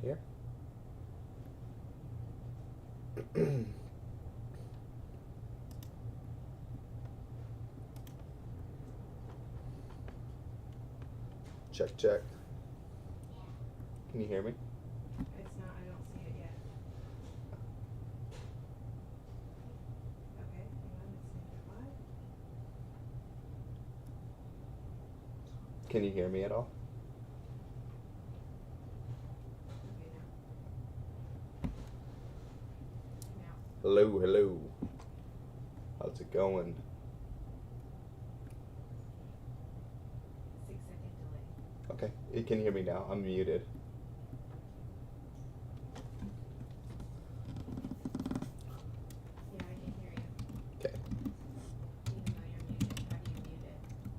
Here. Check, check. Can you hear me? It's not, I don't see it yet. Okay, hang on, it's making it live. Can you hear me at all? Okay, now. Hello, hello. How's it going? 6-second delay. Okay, you can hear me now. I'm muted. Yeah, I can hear you. Okay, Even though you're muted. How do you mute it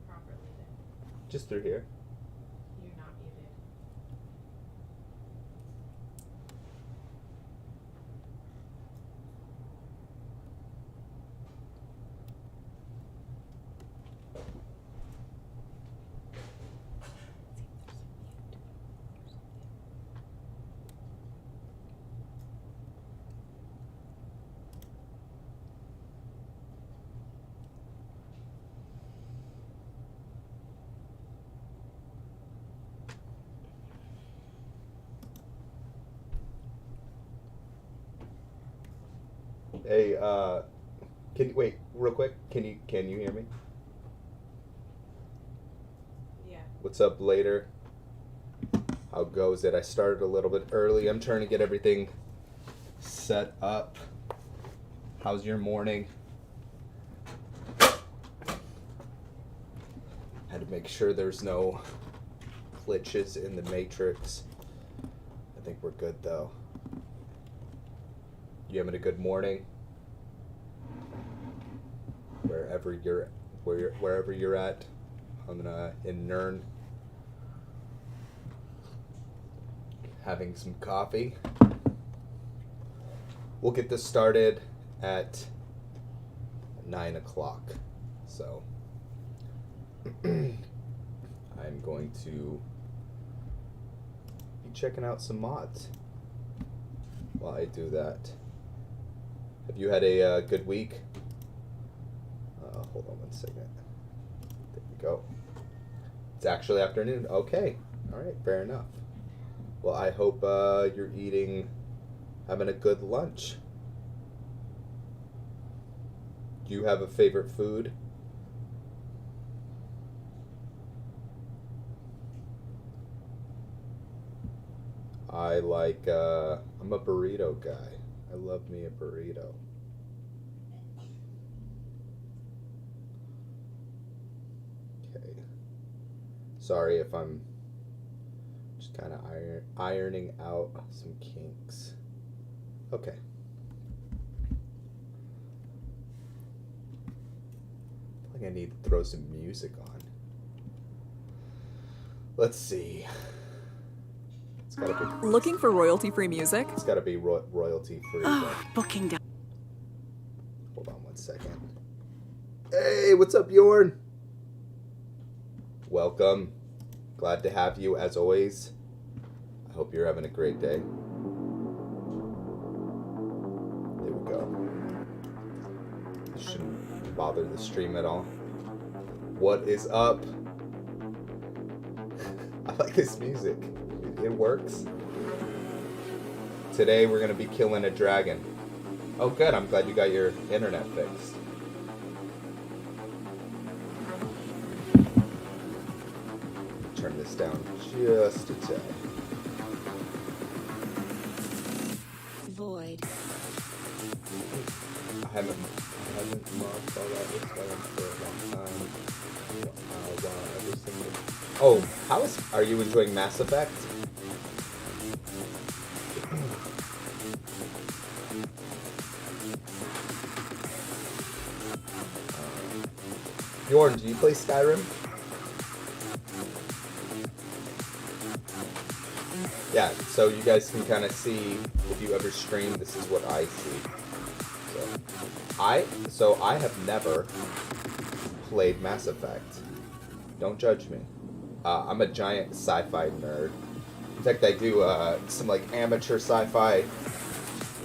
properly then? just through here. You're not muted. Hey, can you wait real quick? Can you hear me? Yeah. What's up later? How goes it? I started a little bit early. I'm trying to get everything set up. How's your morning? Had to make sure there's no glitches in the matrix. I think we're good though. You having a good morning? Wherever you're at. I'm in Nern having some coffee. We'll get this started at 9 o'clock. So I'm going to be checking out some mods while I do that. Have you had a good week? Hold on one second. There we go. It's actually afternoon. Okay. All right. Fair enough. Well, I hope you're having a good lunch. Do you have a favorite food? I'm a burrito guy. I love me a burrito. Okay. Sorry if I'm just kind of ironing out some kinks. Okay. I think I need to throw some music on. Let's see. It's gotta be. Looking for royalty-free music? It's gotta be royalty-free. Booking down. Hold on one second. Hey, what's up, Bjorn? Welcome. Glad to have you as always. I hope you're having a great day. There we go. This shouldn't bother the stream at all. What is up? I like this music. It works. Today we're gonna be killing a dragon. Oh good, I'm glad you got your internet fixed. Turn this down just a tad. Void. I haven't marked all that this one for a long time. Oh, are you enjoying Mass Effect? Bjorn, do you play Skyrim? Yeah, so you guys can kind of see, if you ever stream, this is what I see. So I have never played Mass Effect. Don't judge me. I'm a giant sci-fi nerd. In fact, I do some like amateur sci-fi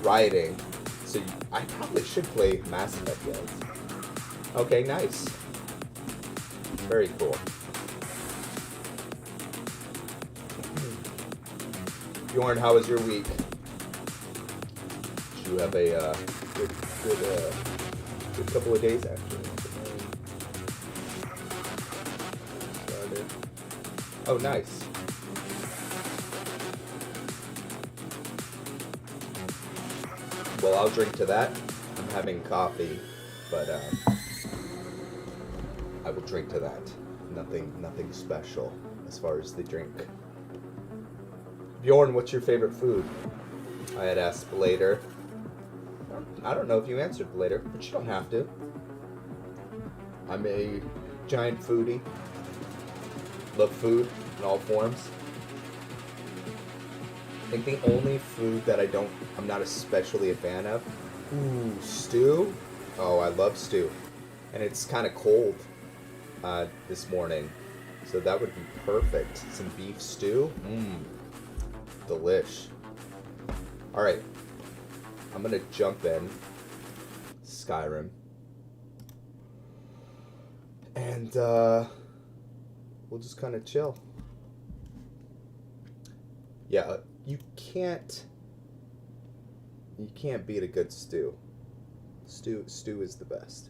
writing, so I probably should play Mass Effect games. Okay, nice. Very cool. Bjorn, how was your week? Did you have a good couple of days actually? Oh, nice. Well, I'll drink to that. I'm having coffee, but I will drink to that. Nothing special as far as the drink. Bjorn, what's your favorite food? I had asked Blader. I don't know if you answered Blader, but you don't have to. I'm a giant foodie. Love food in all forms. I think the only food that I'm not especially a fan of. Ooh, stew? Oh, I love stew. And it's kind of cold this morning. So that would be perfect. Some beef stew. Delish. Alright. I'm gonna jump in Skyrim. And we'll just kind of chill. Yeah, you can't beat a good stew. Stew is the best.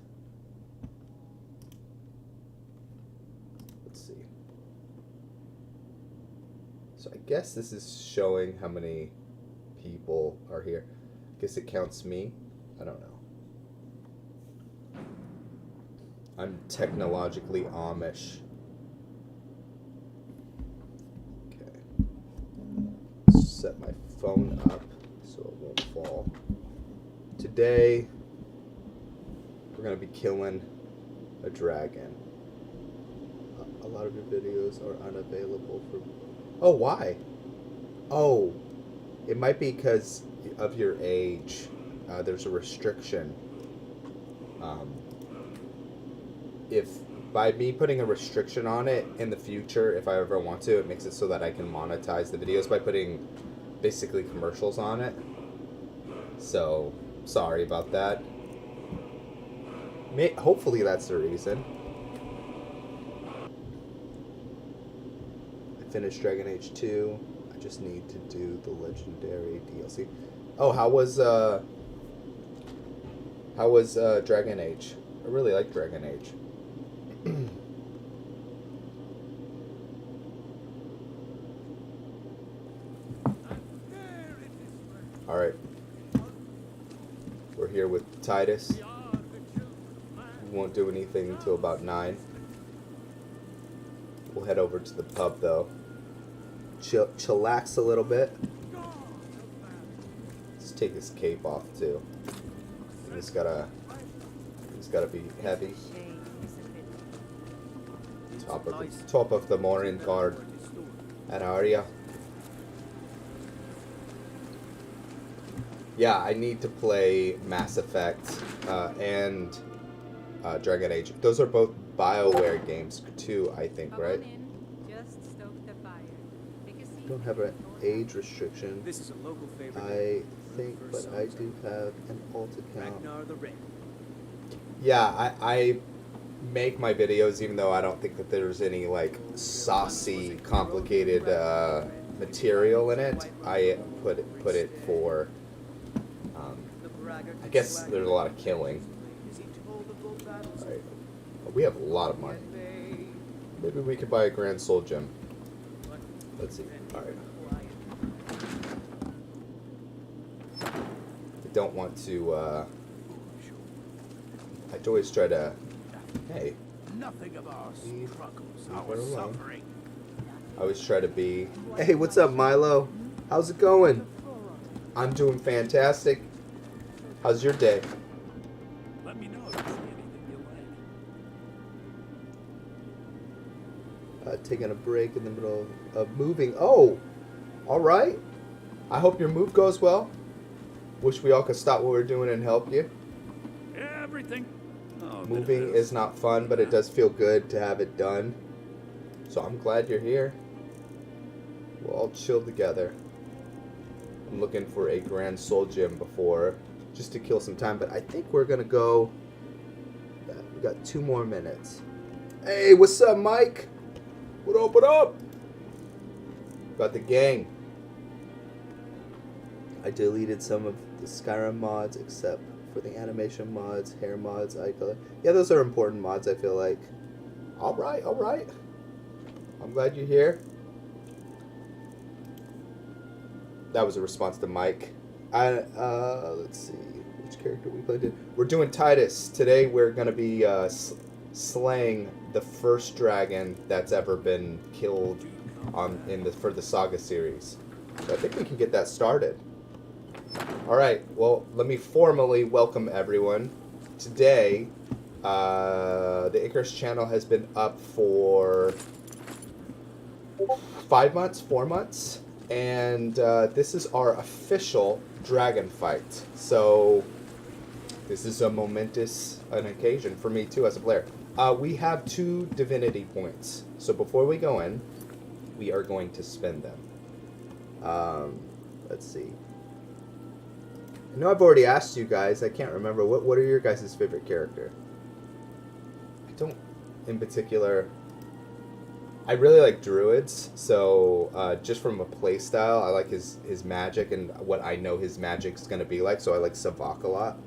Let's see. So I guess this is showing how many people are here. I guess it counts me. I don't know. I'm technologically Amish. Okay. Set my phone up so it won't fall. Today, we're going to be killing a dragon. A lot of your videos are unavailable for... Oh, why? Oh, it might be because of your age. There's a restriction. If by me putting a restriction on it in the future, if I ever want to, it makes it so that I can monetize the videos by putting basically commercials on it. So, sorry about that. Hopefully that's the reason. I finished Dragon Age 2. I just need to do the Legendary DLC. Oh, how was Dragon Age? I really like Dragon Age. Alright. We're here with Titus. We won't do anything until about 9. We'll head over to the pub though. Chillax a little bit. Let's take his cape off too. He's gotta be heavy. Top of the morning guard. How are ya? Yeah, I need to play Mass Effect and Dragon Age. Those are both BioWare games too, I think, right? Don't have an age restriction. This is a local favorite. I think, but I do have an alt account. Yeah, I make my videos even though I don't think that there's any like saucy, complicated material in it. I put it for. I guess there's a lot of killing. Alright. We have a lot of money. Maybe we could buy a Grand Soul Gem. Let's see. Alright. I don't want to, I'd always try to... Hey. Nothing of our struggles, our our suffering. I always try to be... Hey, what's up, Milo? How's it going? I'm doing fantastic. How's your day? Let me know if you see anything you like. Taking a break in the middle of moving. Oh! Alright. I hope your move goes well. Wish we all could stop what we're doing and help you. Everything. Oh, Moving is not fun, but it does feel good to have it done. So I'm glad you're here. we'll all chill together. I'm looking for a Grand Soul Gym before, just to kill some time, but I think we're gonna go. Yeah, we got 2 more minutes. Hey, what's up, Mike? What up, what up? Got the gang. I deleted some of the Skyrim mods except for the animation mods, hair mods, eye color. Yeah, those are important mods, I feel like. Alright, alright. I'm glad you're here. That was a response to Mike. Let's see. Which character we played? We're doing Titus. Today we're going to be slaying the first dragon that's ever been killed for the Saga series. So I think we can get that started. Alright, well, let me formally welcome everyone. Today, the Icarus channel has been up for 4 months, and this is our official dragon fight. So, this is a momentous occasion for me too as a player. We have 2 divinity points, so before we go in, we are going to spend them. Let's see. I know I've already asked you guys. I can't remember. What are your guys' favorite character? I don't, in particular. I really like druids. So just from a play style, I like his magic and what I know his magic's gonna be like. So I like Savak a lot.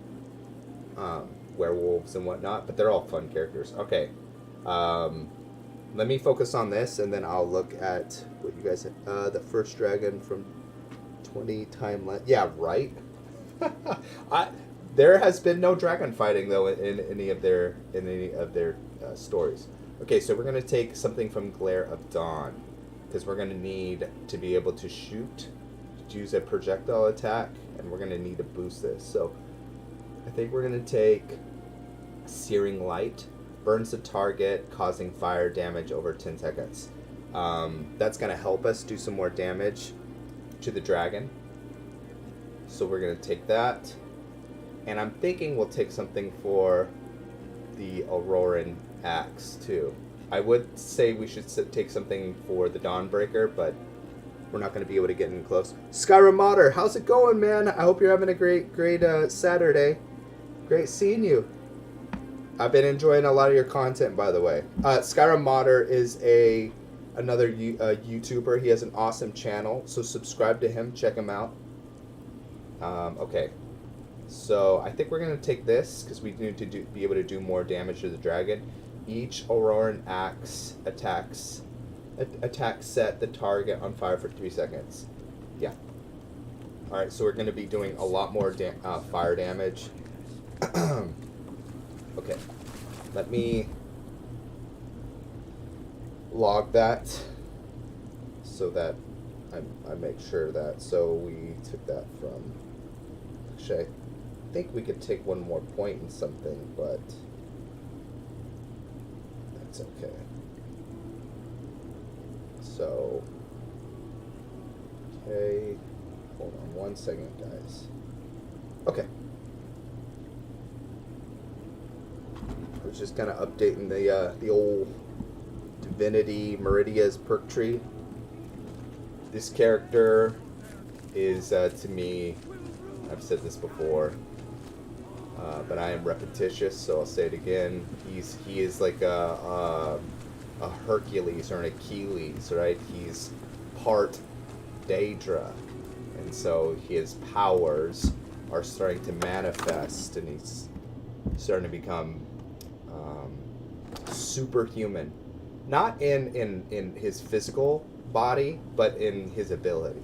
Werewolves and whatnot, but they're all fun characters. Okay. Let me focus on this, and then I'll look at what you guys. The first dragon from 20 timeline. Yeah, right. There has been no dragon fighting though in any of their stories. Okay, so we're gonna take something from Glare of Dawn because we're gonna need to be able to shoot, to use a projectile attack, and we're gonna need to boost this. So I think we're gonna take Searing Light, burns the target, causing fire damage over 10 seconds. That's gonna help us do some more damage to the dragon. So we're going to take that. And I'm thinking we'll take something for the Auroran Axe, too. I would say we should take something for the Dawnbreaker, but we're not going to be able to get in close. Skyrim Modder, how's it going, man? I hope you're having a great Saturday. Great seeing you. I've been enjoying a lot of your content, by the way. Skyrim Modder is another YouTuber. He has an awesome channel, so subscribe to him. Check him out. Okay, so I think we're going to take this because we need to be able to do more damage to the dragon. Each Auroran Axe attack set the target on fire for 3 seconds. Yeah. Alright, so we're going to be doing a lot more fire damage. Okay, let me log that so that I make sure that. So we took that from. Actually, I think we could take 1 more point in something, but that's okay. So, okay, hold on 1 second, guys. Okay. I was just kind of updating the old Divinity Meridia's perk tree. This character is, to me, I've said this before, but I am repetitious, so I'll say it again. He is like a Hercules or an Achilles, right? He's part Daedra, and so his powers are starting to manifest, and he's starting to become superhuman. Not in his physical body, but in his ability.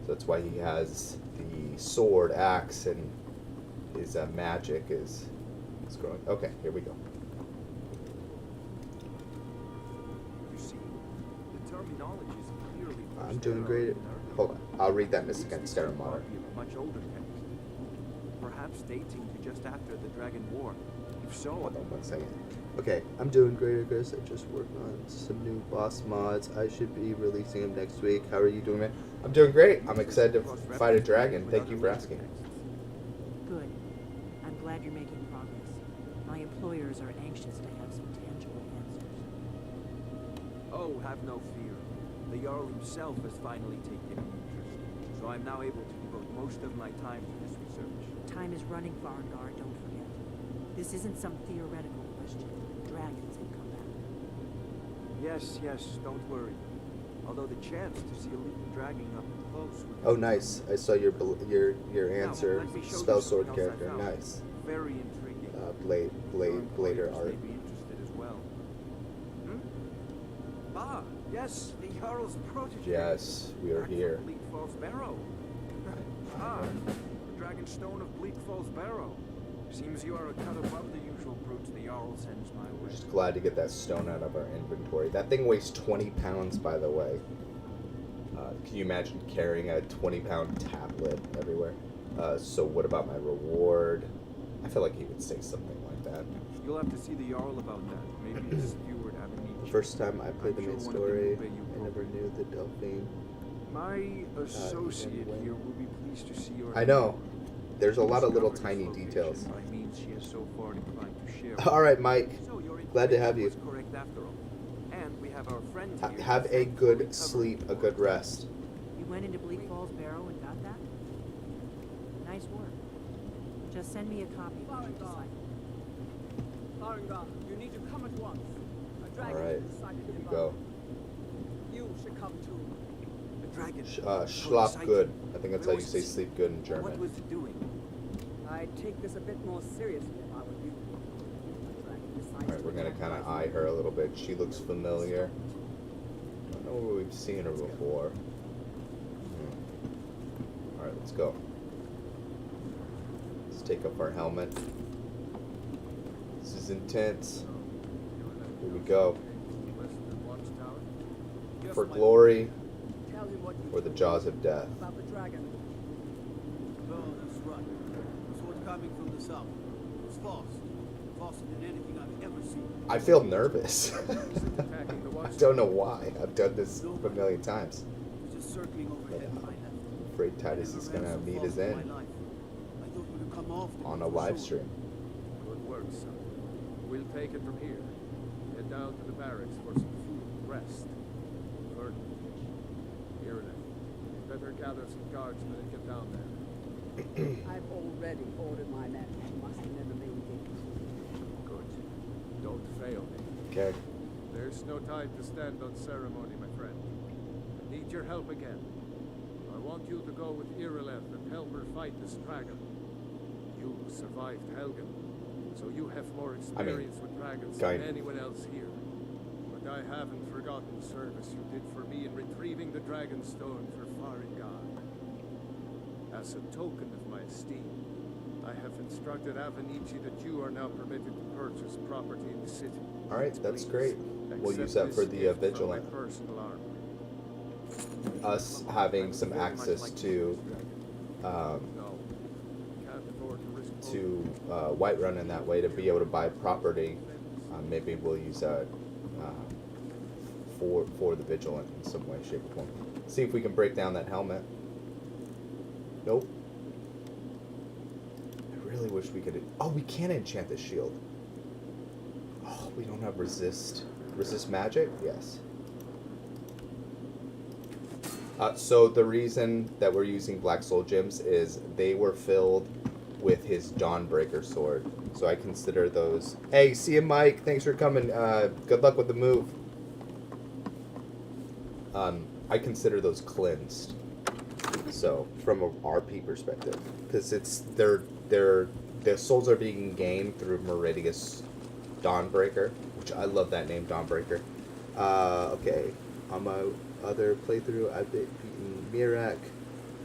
So that's why he has the sword, axe, and his magic is growing. Okay, here we go. You see, the terminology is clearly. I'm doing great. Hold on, I'll read that Miss Skyrim Modder. Much older text. Perhaps dating to just after the Dragon War. If so, Hold on 1 second. Okay, I'm doing great, Chris. I just worked on some new boss mods. I should be releasing them next week. How are you doing, man? I'm doing great. I'm excited to fight a dragon. Thank you for asking. Good. I'm glad you're making progress. My employers are anxious to have some tangible answers. oh, have no fear. The Jarl himself has finally taken an interest, so I'm now able to devote most of my time to this research. Time is running, Varngard, don't forget. This isn't some theoretical question. Dragons have come back. Yes, don't worry. Although the chance to see a living dragon up close would be Oh, nice. I saw your answer. let me show you Spell something sword else I character. found. Nice. Very intriguing. Your Blader employers art. may be interested as well. Ah, yes, the Jarl's protege. Yes, we are Back from here. Bleak Falls Barrow. The Dragon Stone of Bleak Falls Barrow. Seems you are a cut above the usual brutes the Jarl sends my way. We're just glad to get that stone out of our inventory. That thing weighs 20 pounds, by the way. Can you imagine carrying a 20-pound tablet everywhere? So what about my reward? I feel like he would say something like that. You'll have to see the Jarl about that. Maybe the steward have a The need. first time I played the I'm main sure one of them story, will pay you I never knew the Delphine. My associate anyway. here will be pleased to see your. I know. There's a lot of little Discovered tiny this details. location by means she has so far declined to share. All right, Mike. So your Glad to have you. was correct after all. And we have our friend here. Have a thankful for good recovering sleep, a for good us. rest. You went into Bleak Falls Barrow and got that? Nice work. Just send me a copy when you decide. Farengar, you need to come at once. A All dragon right, has decided here to we come. go. You should come too. The dragon. Schlaf good. I think that's how you say sleep good in What German. was it doing? I'd take this a bit more seriously if I were you. The dragon decides All right, to we're gonna attack kind of my eye her a little bit. She looks familiar. I don't know where we've seen her before. All right, let's go. Let's take off our helmet. This is intense. Here we go. For glory Tell him what you or the told jaws me of death. about the dragon. Oh, that's right. The sword coming from the south. It was fast. Faster than anything I've ever seen. I feel nervous. I don't know why. I've done this a million times. It was just circling overhead to my left. I'm afraid Titus is gonna meet his in end my life. I thought we'd have come after on me a for live sure. stream. Good work, son. We'll take it from here. Head down to the barracks for some food and rest. Vernon, here and there. Better gather some guardsmen and get down there. I've already ordered my men to muster in the main gate. Good. Don't fail me. Okay. There's no time to stand on ceremony, my friend. I need your help again. I want you to go with Irileth and help her fight this dragon. You survived Helgen, so you have more experience with dragons than kind of. anyone else here. But I haven't forgotten the service you did for me in retrieving the dragon stone for Farengar. As a token of my esteem, I have instructed Avenici that you are now permitted to purchase property in the city. All right, that's Please, great. We'll accept use that this for the gift from vigilant. my personal armor. Us having some Very much access like to this dragon. No, can't afford to risk to Whiterun in that way to be able to buy property. Maybe we'll use that for the vigilant in some way, shape, or form. See if we can break down that helmet. Nope. I really wish we could. Oh, we can enchant the shield. Oh, we don't have resist. Resist magic? Yes. So the reason that we're using Black Soul Gems is they were filled with his Dawnbreaker sword. So I consider those... Hey, see you, Mike. Thanks for coming. Good luck with the move. I consider those cleansed. So, from a RP perspective. Because it's... their souls are being gained through Meridius Dawnbreaker. Which I love that name, Dawnbreaker. Okay. On my other playthrough, I've beaten Mirak,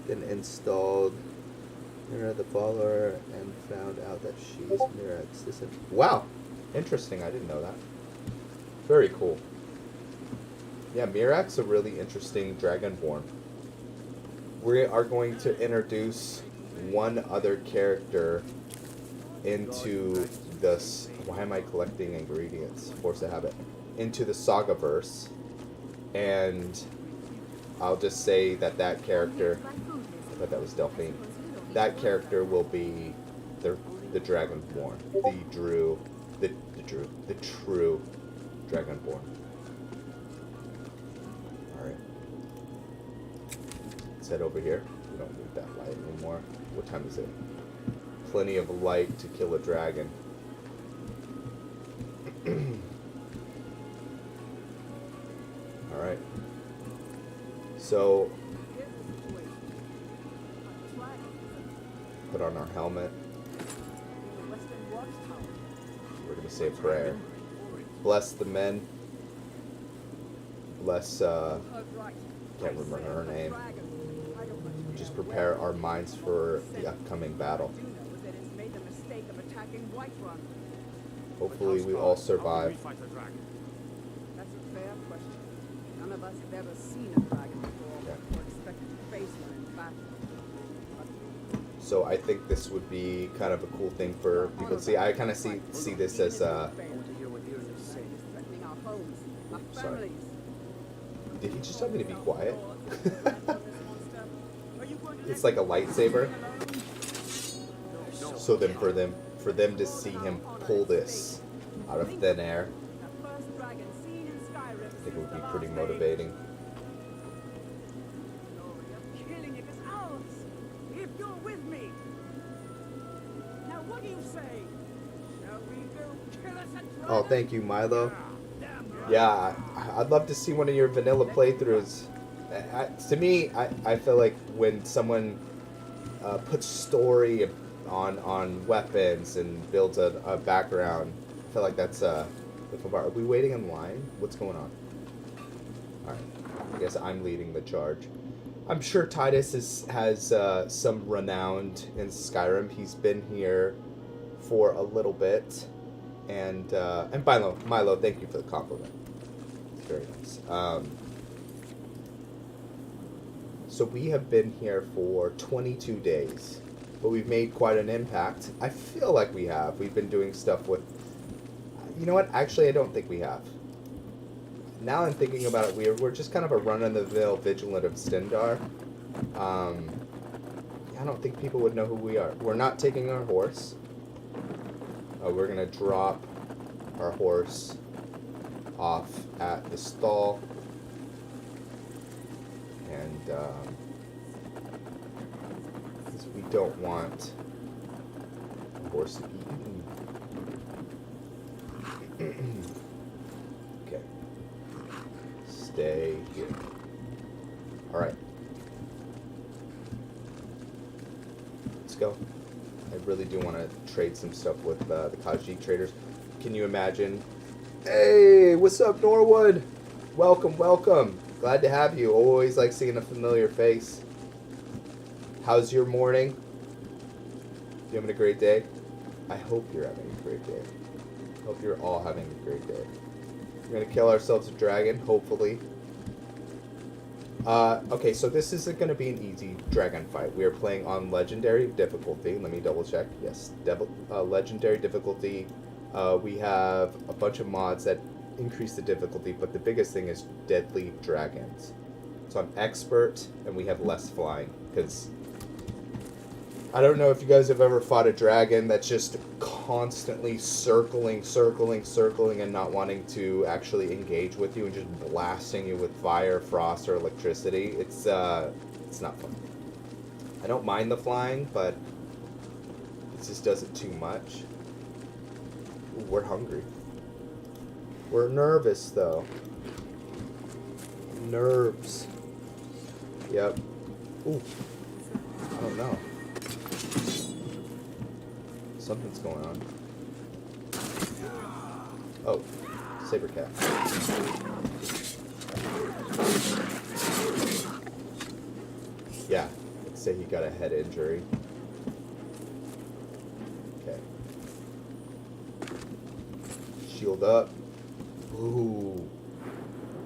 then installed Mira the Follower, and found out that she's Mirak's sister. Wow! Interesting, I didn't know that. Very cool. Yeah, Mirak's a really interesting Dragonborn. We are going to introduce one other character into this... Why am I collecting ingredients? Force of habit. Into the Sagaverse. And I'll just say that that character, but that was Delphine, that character will be the Dragonborn, the true Dragonborn. Alright. Let's head over here. We don't need that light anymore. What time is it? Plenty of light to kill a dragon. Alright. So, Here's the situation. A dragon put on our helmet. in the western watchtower. We're going to say a prayer. Bless the men. Bless, Heard right. can't remember her name. Dragon. Just prepare our minds for the upcoming battle. What I do know is that it's made the mistake of attacking Whiterun. Hopefully we all survive. Fight the dragon. That's a fair question. None of us have ever seen a dragon before, Yeah. or expected to face one in battle. So I think this would be kind of a cool thing for people to see. I kind of see this as Threatening our homes, our Sorry. families. did he just tell me to be quiet? Are you going to It's like a lightsaber. So then for them to see him pull this out of thin air, the first dragon seen in Skyrim I think it would be pretty motivating. Killing it is ours, if you're with me. Now what do you say? Shall we go kill us a dragon? Oh, thank you, Milo. Yeah, I'd love to see one of your vanilla playthroughs. To me, I feel like when someone puts story on weapons and builds a background, I feel like that's the fun part. Are we waiting in line? What's going on? Alright, I guess I'm leading the charge. I'm sure Titus has some renown in Skyrim. He's been here for a little bit. And Milo, thank you for the compliment. It's very nice. So we have been here for 22 days, but we've made quite an impact. I feel like we have. We've been doing stuff with... You know what? Actually, I don't think we have. Now I'm thinking about it, we're just kind of a run-of-the-mill vigilant of Stendar. I don't think people would know who we are. We're not taking our horse. We're going to drop our horse off at the stall. And, because we don't want the horse to be eaten. Okay. Stay here. Alright. Let's go. I really do want to trade some stuff with the Khajiit traders. Can you imagine? Hey, what's up, Norwood? Welcome, welcome. Glad to have you. Always like seeing a familiar face. How's your morning? You having a great day? I hope you're having a great day. Hope you're all having a great day. We're gonna kill ourselves a dragon, hopefully. Okay, so this isn't going to be an easy dragon fight. We are playing on legendary difficulty. Let me double check. Yes, legendary difficulty. We have a bunch of mods that increase the difficulty, but the biggest thing is deadly dragons. So I'm expert, and we have less flying, because I don't know if you guys have ever fought a dragon that's just constantly circling, and not wanting to actually engage with you and just blasting you with fire, frost, or electricity. It's not fun. I don't mind the flying, but it just does it too much. Ooh, we're hungry. We're nervous, though. Nerves. Yep. Ooh. I don't know. Something's going on. Oh, saber cat. Yeah, let's say he got a head injury. Okay. Shield up. Ooh.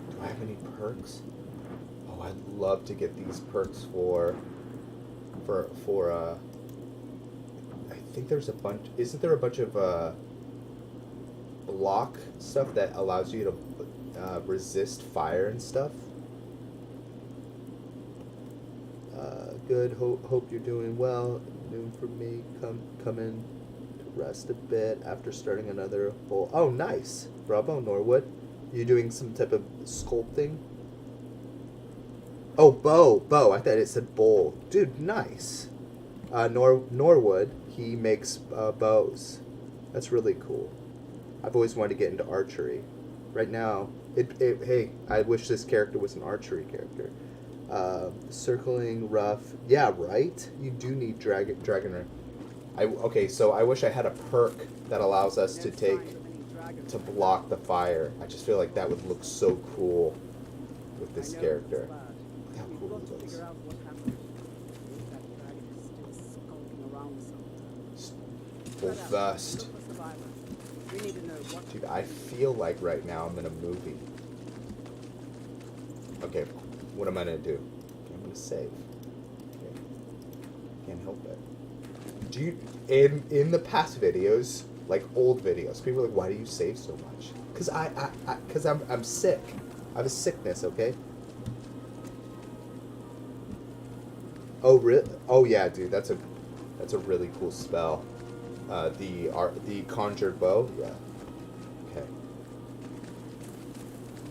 Do I have any perks? Oh, I'd love to get these perks for I think there's a bunch. Isn't there a bunch of block stuff that allows you to resist fire and stuff? Good. Hope you're doing well. Noon for me. Come in to rest a bit after starting another whole. Oh, nice. Bravo, Norwood. You doing some type of sculpting? Oh, bow. I thought it said bowl. Dude, nice. Norwood, he makes bows. That's really cool. I've always wanted to get into archery. Right now, hey, I wish this character was an archery character. Circling rough. Yeah, right? You do need dragon. Okay, so I wish I had a perk that allows us to block the fire. I just feel like that would look so cool with this character. Look how cool he looks. Full vest. Dude, I feel like right now I'm in a movie. Okay, what am I gonna do? I'm gonna save. Okay. Can't help it. Do you in the past videos, like old videos, people are like, why do you save so much? Cause I'm sick. I have a sickness, okay? Oh really? Oh yeah, dude, that's a really cool spell. The conjured bow, yeah. Okay.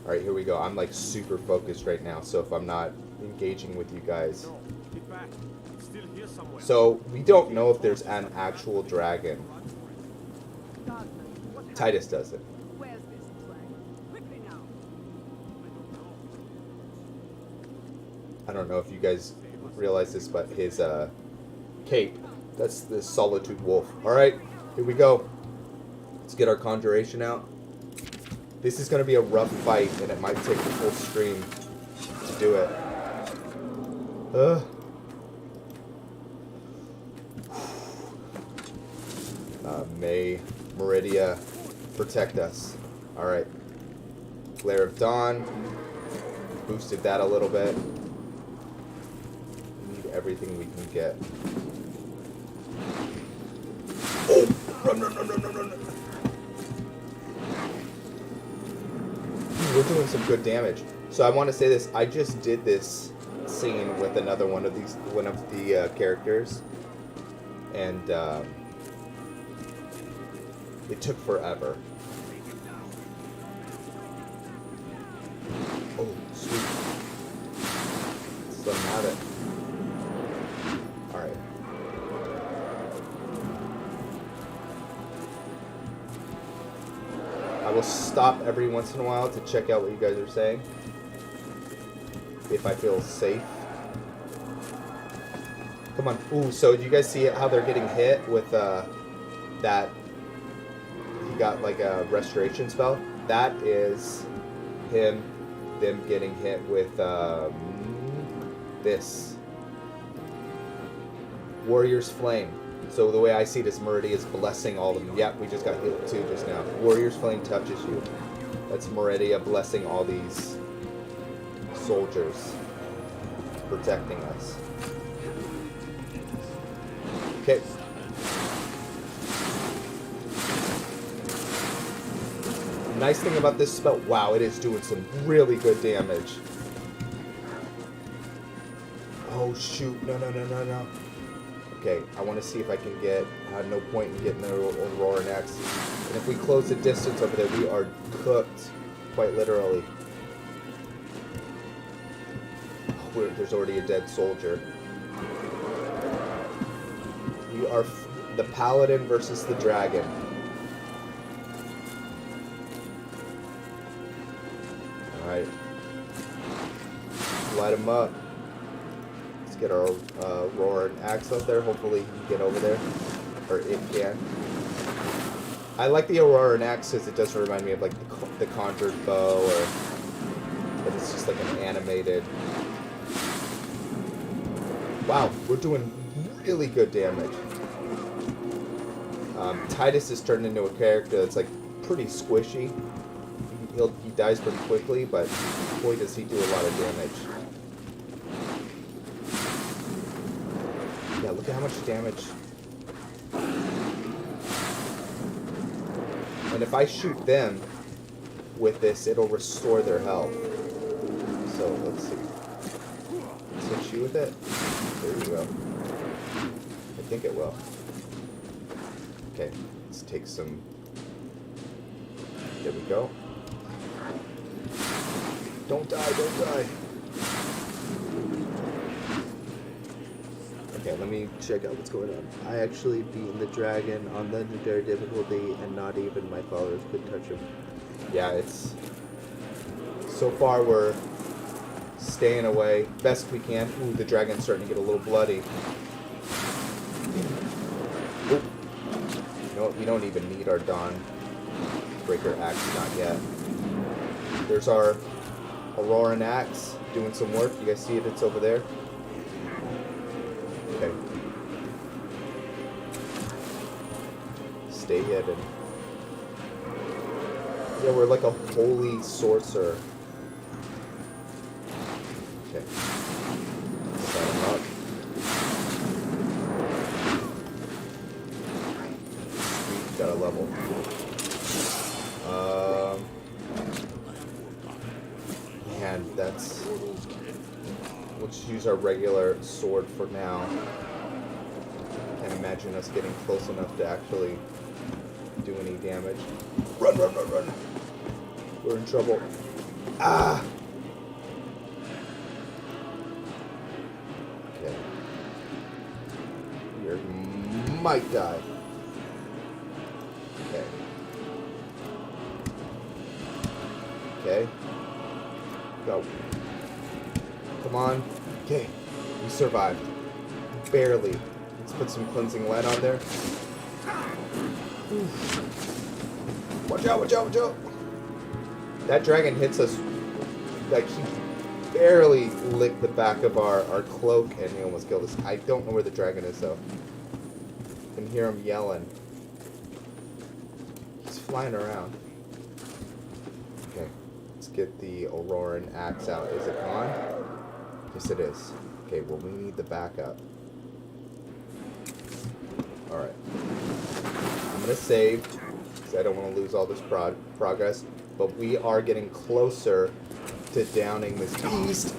All right, here we go. I'm like super focused right now, so if I'm not engaging with you guys. Get back. It's still here somewhere. So we don't know if there's an actual dragon. Titus doesn't. Where's this dragon? Quickly now. I don't know if you guys realize this, but his cape, that's the Solitude Wolf. All right, here we go. Let's get our conjuration out. This is going to be a rough fight, and it might take the full stream to do it. May Meridia protect us. All right. Glare of Dawn. Boosted that a little bit. We need everything we can get. Oh! Run. We're doing some good damage. So I want to say this. I just did this scene with another one of the characters, and it took forever. Oh, sweet. Let's let him have it. All right. I will stop every once in a while to check out what you guys are saying. If I feel safe. Come on. Ooh, so do you guys see how they're getting hit with that? He got like a restoration spell. That is them getting hit with this. Warrior's Flame. So the way I see this, Meridia is blessing all of them. Yep, we just got hit too just now. Warrior's Flame touches you. That's Meridia blessing all these soldiers, protecting us. Okay. Nice thing about this spell, wow, it is doing some really good damage. Oh shoot, no. Okay, I want to see if I can get, no point in getting the Aurora next. And if we close the distance over there, we are cooked, quite literally. Oh, there's already a dead soldier. We are the paladin versus the dragon. Alright. Light him up. Let's get our Aurora and Axe out there. Hopefully he can get over there. Or it can. I like the Aurora and Axe because it does remind me of like the conjured bow, or but it's just like an animated. Wow, we're doing really good damage. Titus is turned into a character that's like pretty squishy. He dies pretty quickly, but boy does he do a lot of damage. Yeah, look at how much damage. And if I shoot them with this, it'll restore their health. So let's see. Let's hit you with it. There you go. I think it will. Okay, let's take some. There we go. Don't die, don't die. Okay, let me check out what's going on. I actually beat the dragon on legendary difficulty, and not even my followers could touch him. Yeah, it's... So far, we're staying away best we can. Ooh, the dragon's starting to get a little bloody. Ooh. You know what? We don't even need our Dawn Breaker axe, not yet. There's our Auroran axe doing some work. You guys see it? It's over there. Okay. Stay hidden. Yeah, we're like a holy sorcerer. Okay. Set him up. Sweet, got a level. Man, that's... We'll just use our regular sword for now. Can't imagine us getting close enough to actually do any damage. Run, run, run, run! We're in trouble. Ah! Okay. We might die. Okay. Okay. Go. Come on. Okay. We survived. Barely. Let's put some cleansing light on there. Oof. Watch out, watch out, watch out! That dragon hits us like he barely licked the back of our cloak and he almost killed us. I don't know where the dragon is though. I can hear him yelling. He's flying around. Okay, let's get the Auroran axe out. Is it gone? Yes, it is. Okay, well, we need the backup. Alright. I'm going to save, because I don't want to lose all this progress. But we are getting closer to downing this beast.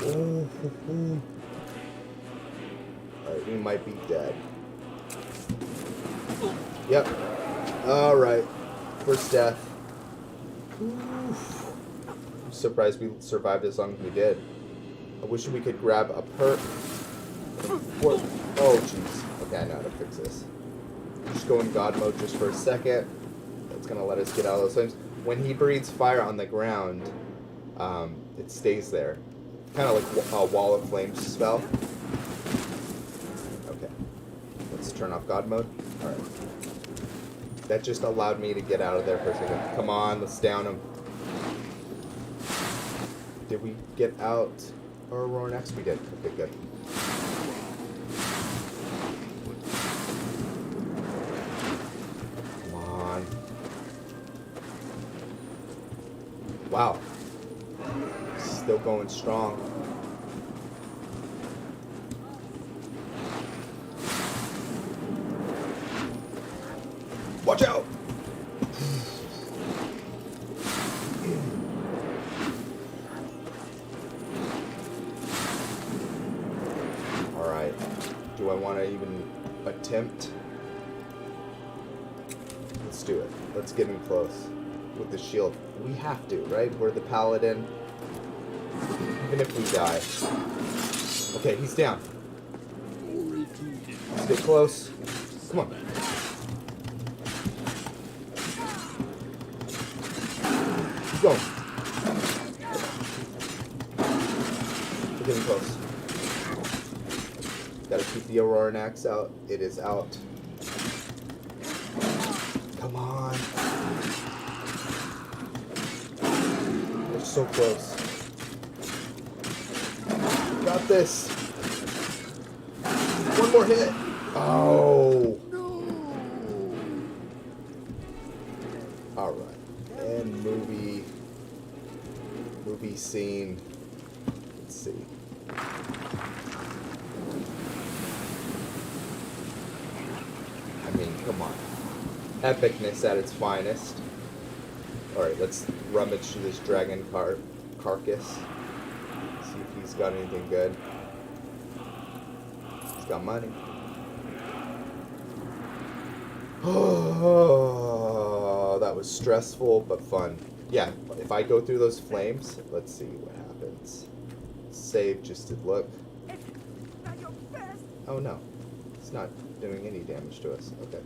Ooh, Alright, we might be dead. Yep. Alright. First death. Oof. I'm surprised we survived as long as we did. I wish we could grab a perk. What? Oh, jeez. Okay, I know how to fix this. Just go in God mode just for a second. That's going to let us get out of those flames. When he breathes fire on the ground, it stays there. Kind of like a wall of flames spell. Okay. Let's turn off God mode. Alright. That just allowed me to get out of there for a second. Come on, let's down him. Did we get out our Auroran axe? We did. Okay, good. Come on. Wow. Still going strong. Watch out! Alright. Do I want to even attempt? Let's do it. Let's get in close with the shield. We have to, right? We're the paladin. Even if we die. Okay, he's down. Stay close. Come on. Keep going. We're getting close. Gotta keep the Auroran axe out. It is out. Come on. We're so close. Got this. One more hit. Oh. Alright. And movie scene. Let's see. I mean, come on. Epicness at its finest. Alright, let's rummage through this dragon carcass. See if he's got anything good. He's got money. Oh, that was stressful but fun. Yeah, if I go through those flames, let's see what happens. Save just to look. Oh no, it's not doing any damage to us. Okay.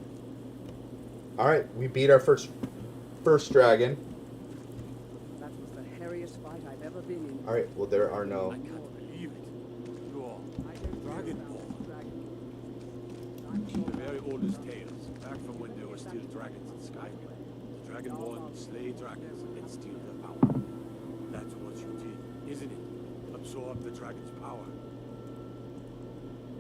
All right, we beat our first dragon. That was the hairiest fight I've ever been in. All right. Well, there are no. I can't believe it. Go on. I don't Dragon care about Ball. the dragon. The very oldest tales, back from when there were still dragons in Skyrim. The Dragonborn would slay dragons and steal their power. That's what you did, isn't it? Absorb the dragon's power.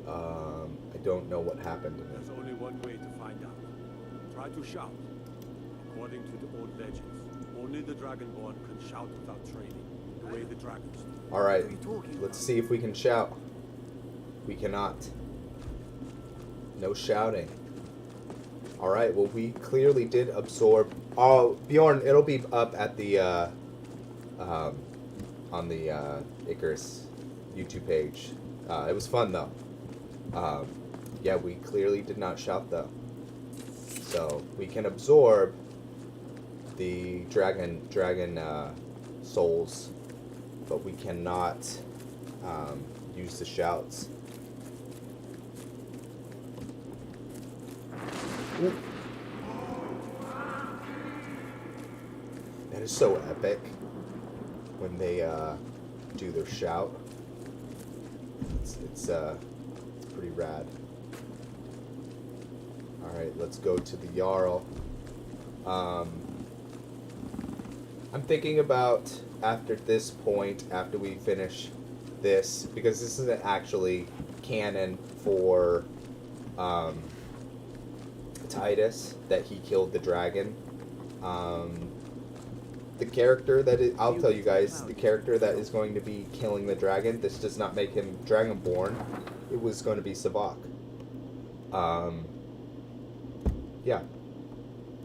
I don't know what happened in There's it. only one way to find out. Try to shout. According to the old legends, only the Dragonborn can shout without training, the way the dragons do. All right. Let's see if we can shout. We cannot. No shouting. All right. Well, we clearly did absorb. Oh, Bjorn, it'll be up at the on the Icarus YouTube page. It was fun though. Yeah, we clearly did not shout though. So we can absorb the dragon souls, but we cannot use the shouts. Ooh. That is so epic when they do their shout. It's pretty rad. All right, let's go to the Jarl. I'm thinking about after this point, after we finish this, because this isn't actually canon for Titus that he killed the dragon. The character that is, I'll tell you guys, the character that is going to be killing the dragon, this does not make him Dragonborn. It was going to be Sabak. Yeah.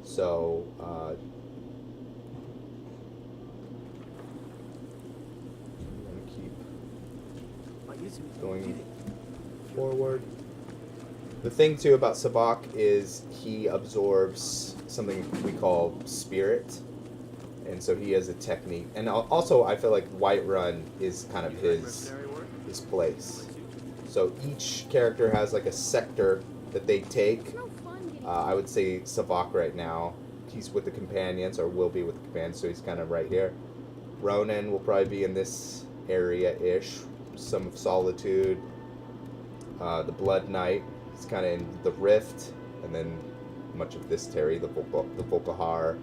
So, I'm going to keep going forward. The thing, too, about Sabak is he absorbs something we call spirit. And so he has a technique. And also, I feel like Whiterun is kind of his place. So each character has like a sector that they take. I would say Sabak right now, he's with the companions, or will be with the companions, so he's kind of right here. Ronan will probably be in this area-ish. Some of Solitude. The Blood Knight, he's kind of in the Rift. And then much of this Terry, the Volkahar.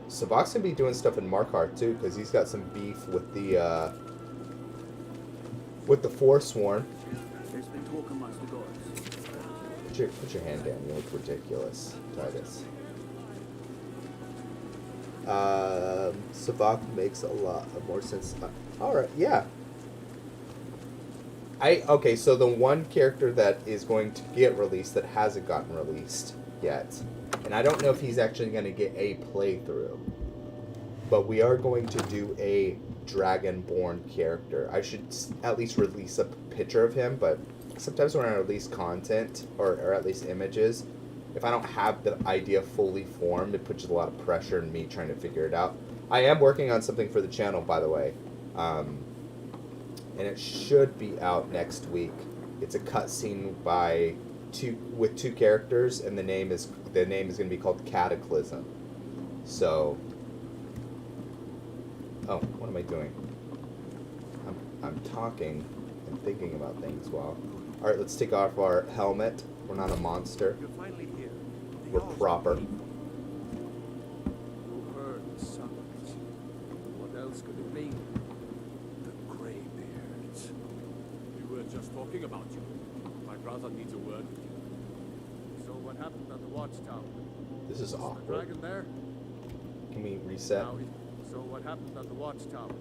Sabak's gonna be doing stuff in Markarth too, because he's got some beef with the Forsworn. There's been talk amongst the gods. Put your hand down. You look ridiculous, Titus. Sabak makes a lot of more sense. All right, yeah. Okay, so the one character that is going to get released that hasn't gotten released yet, and I don't know if he's actually going to get a playthrough, but we are going to do a Dragonborn character. I should at least release a picture of him, but sometimes when I release content, or at least images, if I don't have the idea fully formed, it puts a lot of pressure on me trying to figure it out. I am working on something for the channel, by the way, and it should be out next week. It's a cutscene with two characters, and the name is going to be called Cataclysm. So, oh, what am I doing? I'm talking and thinking about things while. All right, let's take off our helmet. We're not a monster. You're finally here. We're proper. You heard the summons. What else could it mean? The Greybeards. We were just talking about you. My brother needs a word with you. So what happened at the watchtower? This is Was the awkward. dragon there? Can we reset? So what happened at the watchtower?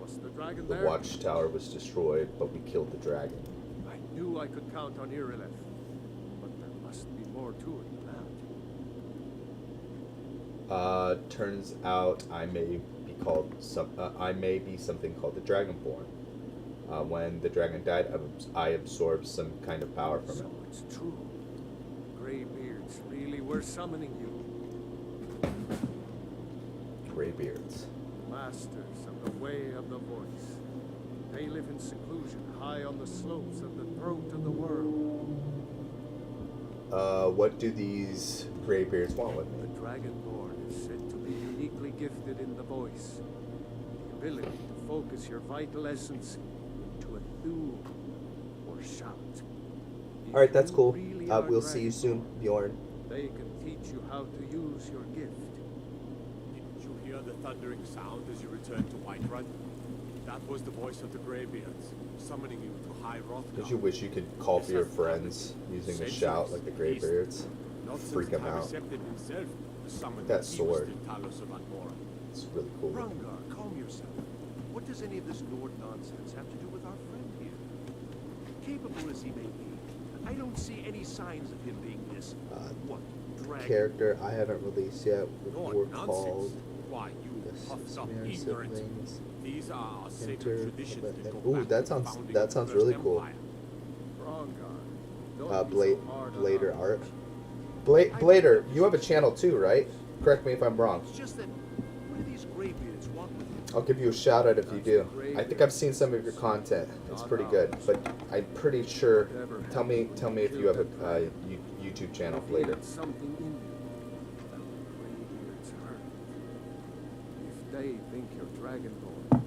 Was the dragon The there? watchtower was destroyed, but we killed the dragon. I knew I could count on Irileth, but there must be more to it than that. Turns out I may be something called the Dragonborn. When the dragon died, I absorbed some kind of power from So it. it's true. Greybeards really were summoning you. Greybeards. Masters of the way of the voice. They live in seclusion, high on the slopes of the throat of the world. What do these graybeards want with The me? Dragonborn is said to be uniquely gifted in the voice. The ability to focus your vital essence into a thum or shout. If Alright, that's you cool. really are We'll see you soon, Dragonborn, Bjorn. they can teach you how to use your gift. Didn't you hear the thundering sound as you returned to Whiterun? That was the voice of the Greybeards, summoning you to High Wrothgar. Don't you wish you could call for your friends using the shout like the graybeards? Not Freak since them out. Accepted himself to summon That the sword. Talos of Andorra. It's really cool. Rungar, calm yourself. What does any of this Nord nonsense have to do with our friend here? Capable as he may be, I don't see any signs of him being this, what, dragon? Character I haven't released yet. Nord We're nonsense? called Why, you the puffed up Smear ignorant. Siblings. These are our Enter sacred traditions of that the- go Ooh, back that to the sounds- founding that of the sounds First really cool. Empire. Brongar, don't be Blade, so hard on Blader our art. age. Blader, you have a channel too, right? Correct me if I'm wrong. It's just that, what do these Greybeards want with you? I'll give you a shout out if you do. I think I've seen some of your content. It's pretty good, but I'm pretty sure. Tell me if you have a YouTube channel, Blader. There's something in you that the Greybeards heard. If they think you're Dragonborn,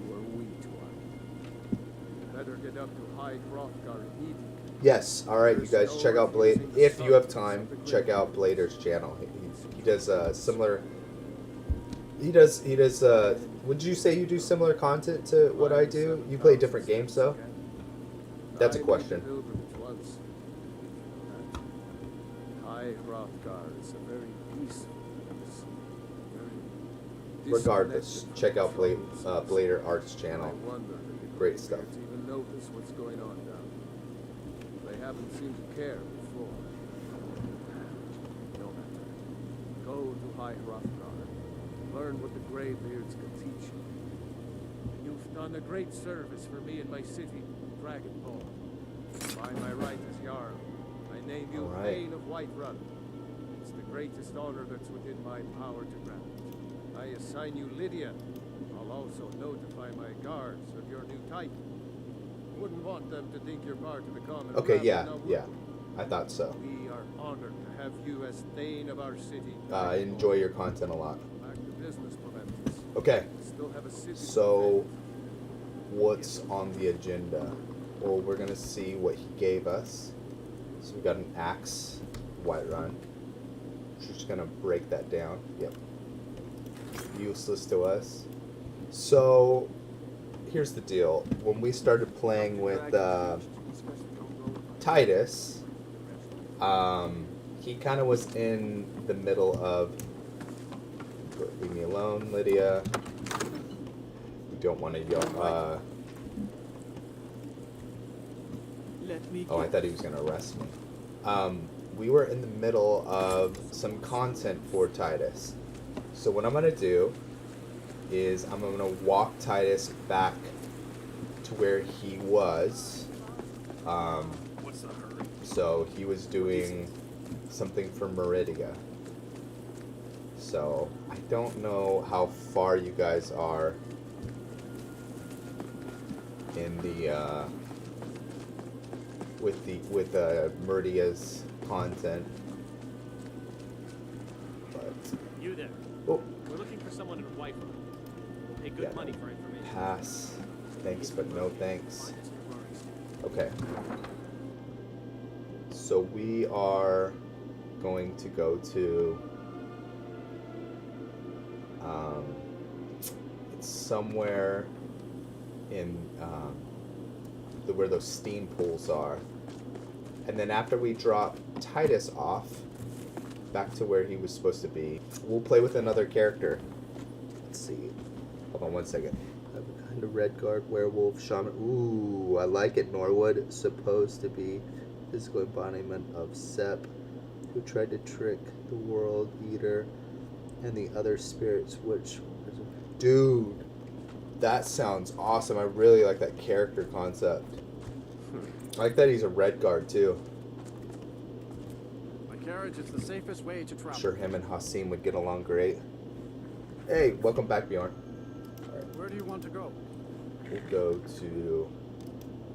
who are we to argue? You better get up to High Hrothgar immediately. Yes. All right, you guys, check out Blade. If you have time, check out Blader's channel. He does similar. He does. Would you say you do similar content to what I do? You play different games though. That's a question. High Hrothgar is a very peaceful place. Very Regardless, check out Blader Art's channel. I wonder if the Great stuff. Greybeards even notice what's going on down there. They haven't seemed to care before. No matter. Go to High Hrothgar. Learn what the Greybeards can teach you. You've done a great service for me in my city, Dragonborn. By my right as Jarl, I name you All right. Thane of Whiterun. It's the greatest honor that's within my power to grant. I assign you Lydia. I'll also notify my guards of your new title. Wouldn't want them to think you're part of the common Okay, rabble, yeah, now would yeah. you? I thought so. We are honored to have you as Thane of our city. I enjoy your content a lot. Back to business, momentous. Okay, Still have a city to so defend. what's on the agenda? Well, we're gonna see what he gave us. So we got an axe, Whiterun. Just gonna break that down. Yep. Useless to us. So here's the deal. When we started playing with Titus, he kind of was in the middle of. Leave me alone, Lydia. We don't want to yell. Oh, I thought he was going to arrest me. We were in the middle of some content for Titus. So what I'm going to do is I'm going to walk Titus back to where he was. What's the hurry? So he was doing something for Meridia. So I don't know how far you guys are in the with Meridia's content. But You there. oh, We're looking for someone in Whiterun. We'll pay good Yeah. money for information. pass. Thanks, but no thanks. Okay. So we are going to go to it's somewhere in where those steam pools are. And then after we drop Titus off back to where he was supposed to be, we'll play with another character. Let's see. Hold on 1 second. I have a kind of red guard, werewolf, shaman. Ooh, I like it. Norwood, supposed to be physical embodiment of Sep, who tried to trick the World Eater and the other spirits, which... Dude, that sounds awesome. I really like that character concept. I like that he's a red guard, too. My carriage is the safest way to travel. I'm sure him and Hasim would get along great. Hey, welcome back, Bjorn. Where do you want to go? we'll go to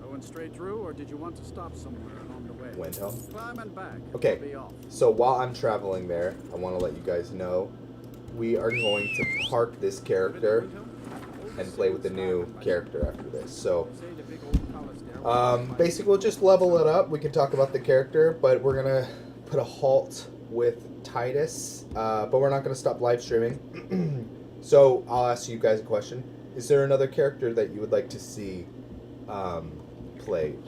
Going straight through, or did you want to stop somewhere along the way? Windhelm. Climb and back. Okay, We'll be off. so while I'm traveling there, I want to let you guys know we are going to park this character and play with the new character after this. So, basically, we'll just level it up. We can talk about the character, but we're going to put a halt with Titus, but we're not going to stop live streaming. So, I'll ask you guys a question. Is there another character that you would like to see played?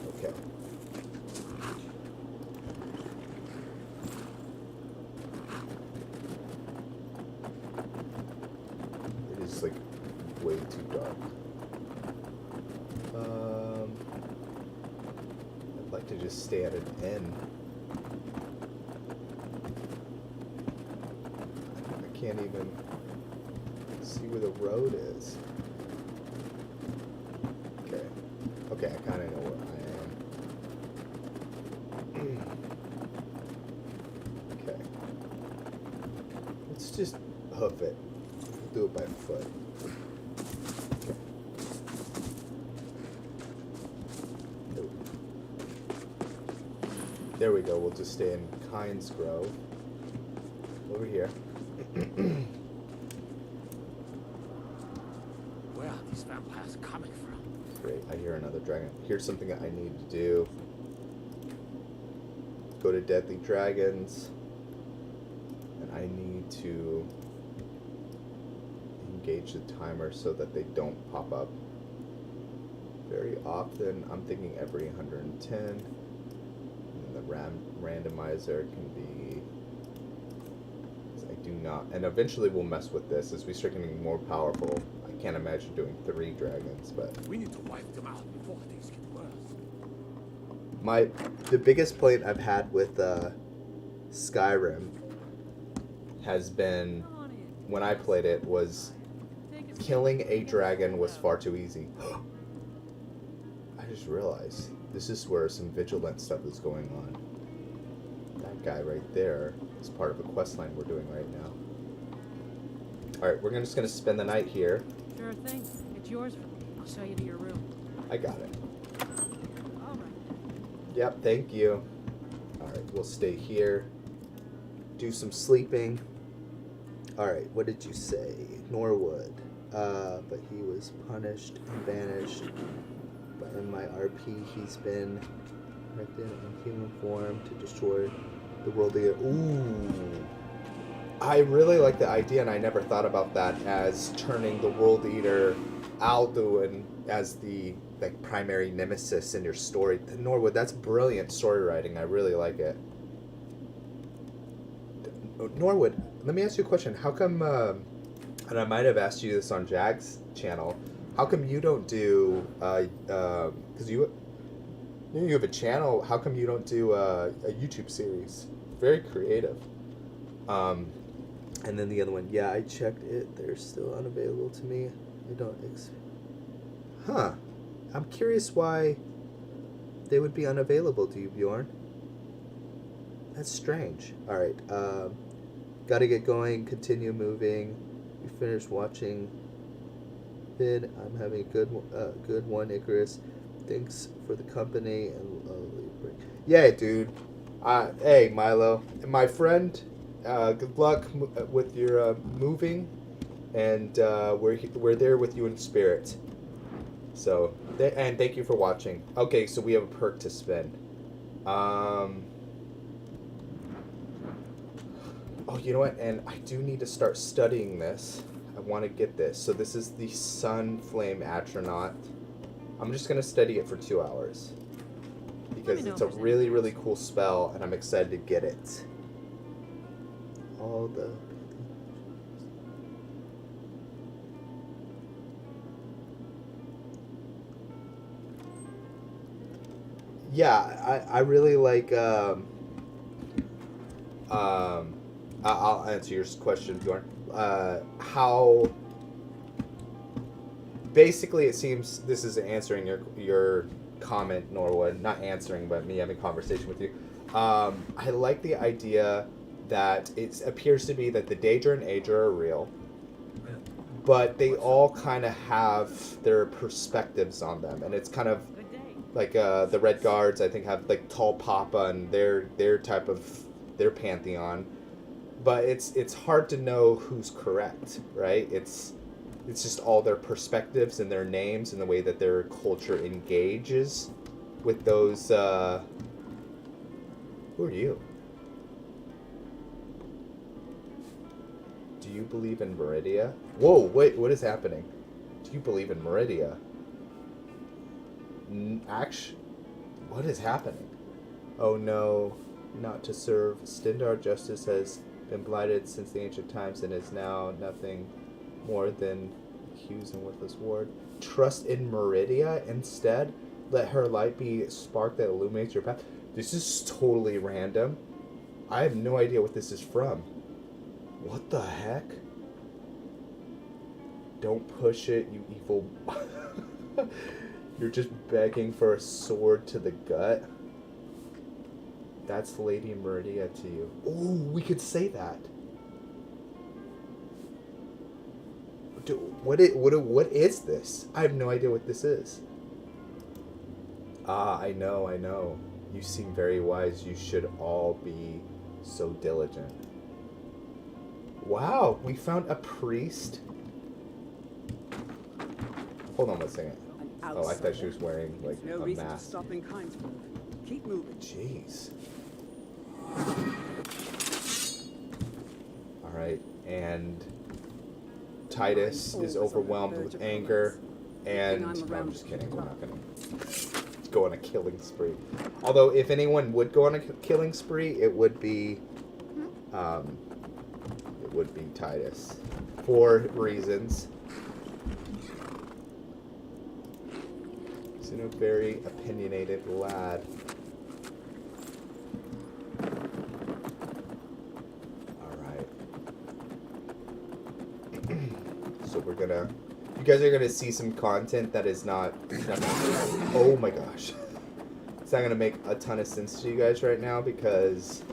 Okay. It is like way too dark. I'd like to just stay at an inn. I can't even see where the road is. Okay. Okay, I kind of know where I am. Okay. Let's just hoof it. We'll do it by foot. Okay. There we go. We'll just stay in Kynes Grove. Over here. Where are these vampires coming from? Great, I hear another dragon. Here's something that I need to do. Go to Deadly Dragons. And I need to engage the timer so that they don't pop up very often. I'm thinking every 110. And the randomizer can be... I do not. And eventually we'll mess with this as we start getting more powerful. I can't imagine doing 3 dragons, but... We need to wipe them out before things get worse. The biggest complaint I've had with Skyrim has been, when I played it, was killing a dragon was far too easy. I just realized this is where some vigilant stuff is going on. That guy right there is part of a quest line we're doing right now. Alright, we're just going to spend the night here. Sure thing. It's yours. I'll show you to your room. I got it. All right. Yep, thank you. Alright, we'll stay here. Do some sleeping. Alright, what did you say? Norwood. But he was punished and banished. But in my RP, he's been connected in human form to destroy the world again. Ooh. I really like the idea, and I never thought about that as turning the World Eater Alduin as the primary nemesis in your story. Norwood, that's brilliant story writing. I really like it. Norwood, let me ask you a question. How come, and I might have asked you this on Jag's channel, how come you don't do, because you have a channel, how come you don't do a YouTube series? Very creative. And then the other one, yeah, I checked it. They're still unavailable to me. I don't Huh. I'm curious why they would be unavailable to you, Bjorn. That's strange. Alright, gotta get going, continue moving. You finished watching vid. I'm having a good one, Icarus. Thanks for the company and yeah, dude. Hey, Milo, my friend. Good luck with your moving, and we're there with you in spirit. So, and thank you for watching. Okay, so we have a perk to spend. Oh, you know what? And I do need to start studying this. I want to get this. So this is the Sun Flame Astronaut. I'm just gonna study it for 2 hours because it's a really, really cool spell, and I'm excited to get it. All the I really like I'll answer your question, Bjorn. How basically it seems this is answering your comment, Norwood. Not answering, but me having a conversation with you. I like the idea that it appears to be that the Daedra and Aedra are real, but they all kind of have their perspectives on them, and it's kind of like the Red Guards, I think, have like Tall Papa and their type of their pantheon, but it's hard to know who's correct, right? It's just all their perspectives and their names and the way that their culture engages with those. Who are you? Do you believe in Meridia? Whoa, wait, what is happening? Do you believe in Meridia? Actually, what is happening? Oh no, not to serve. Stendar justice has been blighted since the ancient times and is now nothing more than accused and worthless ward. Trust in Meridia instead. Let her light be a spark that illuminates your path. This is totally random. I have no idea what this is from. What the heck? Don't push it, you evil... You're just begging for a sword to the gut. That's Lady Meridia to you. Oh, we could say that. What is this? I have no idea what this is. Ah, I know. You seem very wise. You should all be so diligent. Wow, we found a priest. Hold on one second. Oh, I thought she was wearing like No a reason to mask. stop in Kindsport. Keep moving. Jeez. All right, and Titus is overwhelmed with anger, and no, I'm just kidding. We're not gonna go on a killing spree. Although, if anyone would go on a killing spree, it would be Titus, for reasons. He's a very opinionated lad. Alright. So we're gonna... You guys are gonna see some content that is not... Oh my gosh. It's not gonna make a ton of sense to you guys right now because...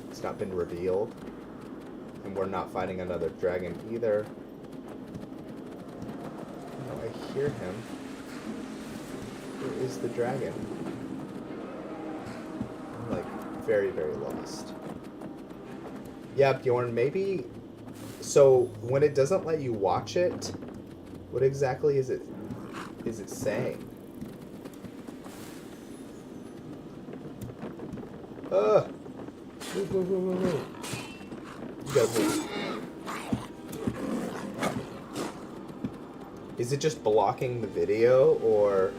it's not been revealed. And we're not fighting another dragon either. I hear him. Where is the dragon? I'm like very, very lost. Yeah, Bjorn, maybe... So, when it doesn't let you watch it, what exactly is it saying? Move, move, move, move, move. You gotta move. Is it just blocking the video, or...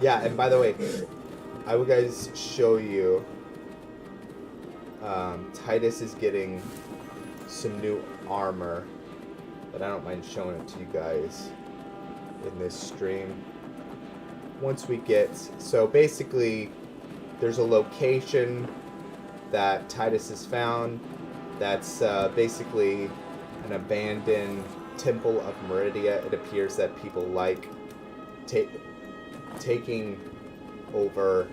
Yeah, and by the way, I will guys show you... Titus is getting some new armor, but I don't mind showing it to you guys in this stream. Once we get... So basically, there's a location that Titus has found that's basically an abandoned temple of Meridia. It appears that people like taking over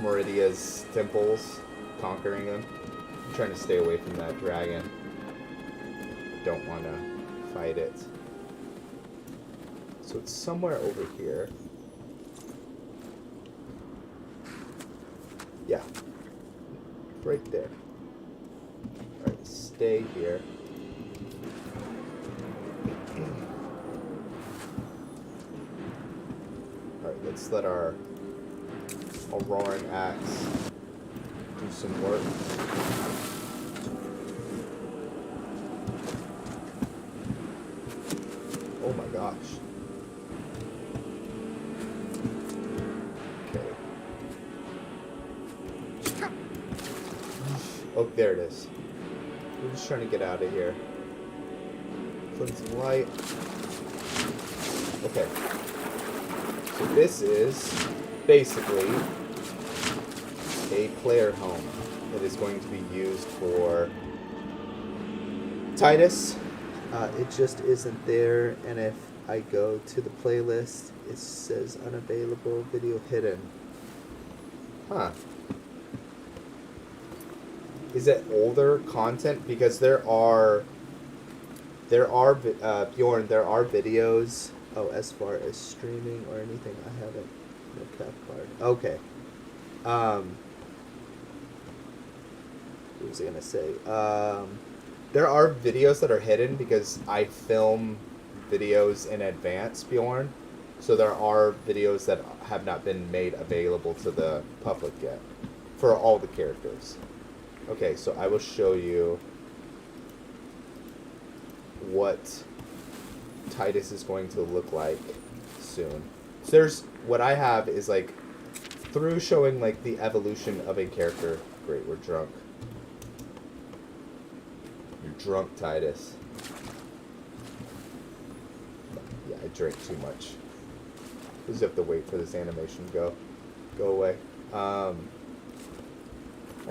Meridia's temples, conquering them. I'm trying to stay away from that dragon. Don't want to fight it. So it's somewhere over here. Yeah. Right there. Alright, stay here. Alright, let's let our roaring axe do some work. Oh my gosh. Oh, there it is. We're just trying to get out of here. Put some light. Okay. So this is basically a player home that is going to be used for Titus It just isn't there, and if I go to the playlist, it says unavailable, video hidden. Huh. Is it older content? Because there are Bjorn, there are videos. Oh, as far as streaming or anything, I haven't. No cap card. Okay. What was I gonna say? There are videos that are hidden because I film videos in advance, Bjorn. So there are videos that have not been made available to the public yet for all the characters. Okay, so I will show you what Titus is going to look like soon. So there's what I have is like through showing like the evolution of a character. Great, we're drunk. You're drunk, Titus. Yeah, I drank too much. We just have to wait for this animation to go away. I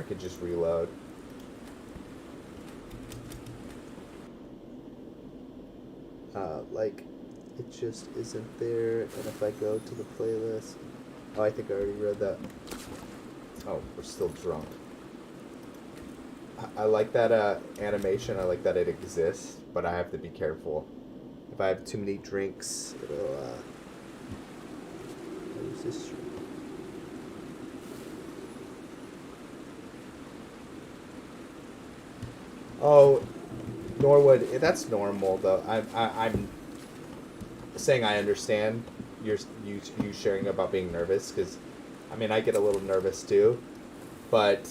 could just reload. Like, it just isn't there, and if I go to the playlist... Oh, I think I already read that. Oh, we're still drunk. I like that animation, I like that it exists, but I have to be careful. If I have too many drinks, it'll, lose this stream. Oh, Norwood, that's normal though. I'm saying I understand you sharing about being nervous, because I mean I get a little nervous too, but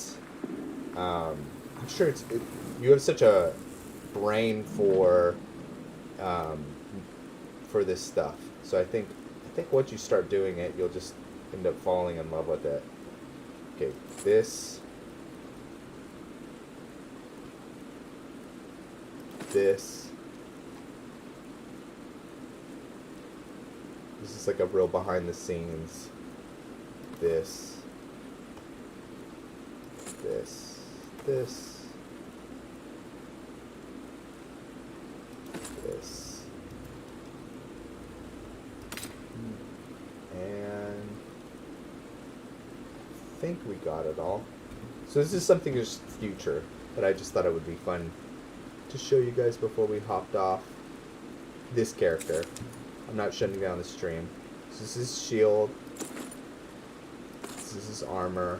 I'm sure you have such a brain for this stuff. So I think once you start doing it, you'll just end up falling in love with it. Okay, this is like a real behind the scenes. This and I think we got it all. So this is something just future, but I just thought it would be fun to show you guys before we hopped off. This character. I'm not shutting down the stream. So this is shield. This is his armor.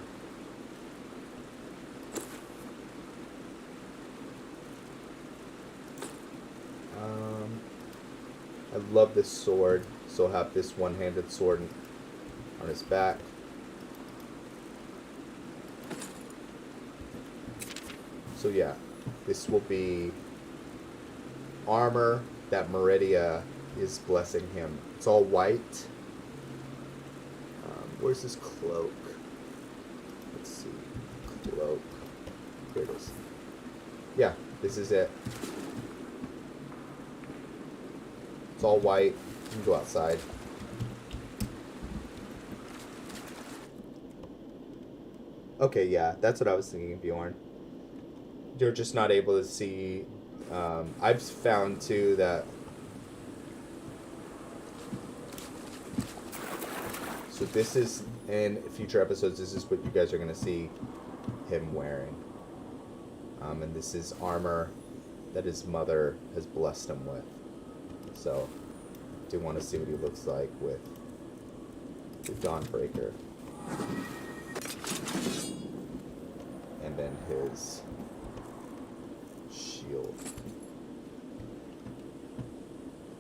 I love this sword. So I'll have this one-handed sword on his back. So yeah, this will be armor that Meridia is blessing him. It's all white. Where's his cloak? Let's see. Cloak. Here it is. Yeah, this is it. It's all white. You can go outside. Okay, yeah, that's what I was thinking, Bjorn. You're just not able to see. I've found too that. So this is in future episodes. This is what you guys are gonna see him wearing. And this is armor that his mother has blessed him with. So, do want to see what he looks like with the Dawnbreaker. And then his shield.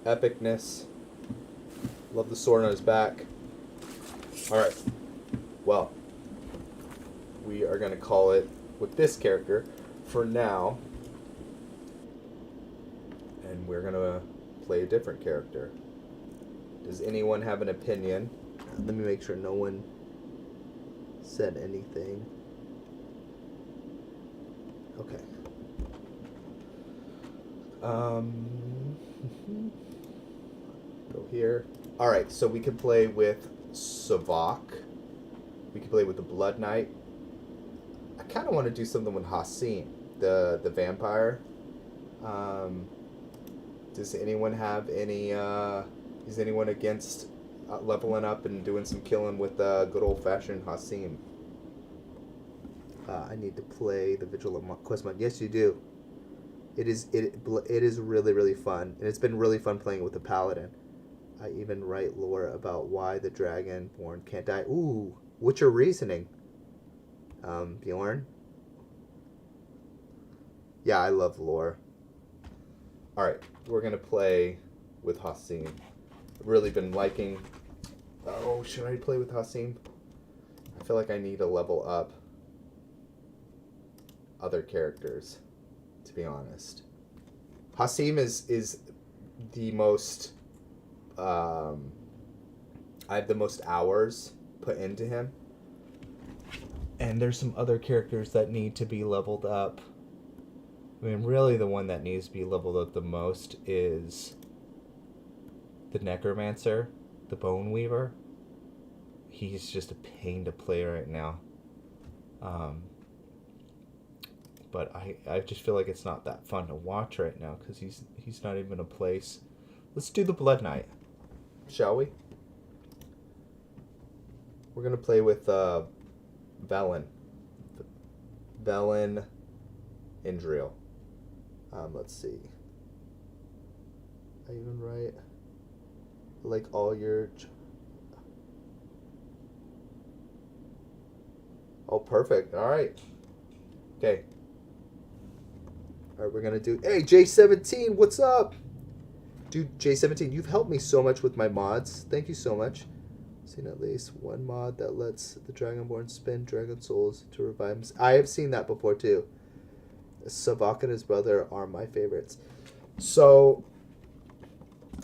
Epicness. Love the sword on his back. Alright. Well, we are going to call it with this character for now. And we're going to play a different character. Does anyone have an opinion? Let me make sure no one said anything. Okay. Go here. Alright, so we could play with Savak. We could play with the Blood Knight. I kind of want to do something with Hassim, the vampire. Does anyone have any, is anyone against leveling up and doing some killing with good old-fashioned Hasim? I need to play the Vigil of Quest mod. Yes, you do. It is really, really fun. And it's been really fun playing with the Paladin. I even write lore about why the Dragonborn can't die. Ooh, what's your reasoning, Bjorn? Yeah, I love lore. Alright, we're going to play with Hasim. I've really been liking... Oh, should I play with Hasim? I feel like I need to level up other characters, to be honest. Hasim is the most... I have the most hours put into him. And there's some other characters that need to be leveled up. I mean, really the one that needs to be leveled up the most is the Necromancer, the Bone Weaver. He's just a pain to play right now. But I just feel like it's not that fun to watch right now because he's not even a place. Let's do the Blood Knight, shall we? We're gonna play with Velen Indriel. Let's see. I even write like all your. Oh, perfect. All right. Okay. All right, we're gonna do. Hey, J17, what's up, dude? J17, you've helped me so much with my mods. Thank you so much. Seen at least one mod that lets the Dragonborn spin Dragon Souls to revive him. I have seen that before too. Savak and his brother are my favorites. So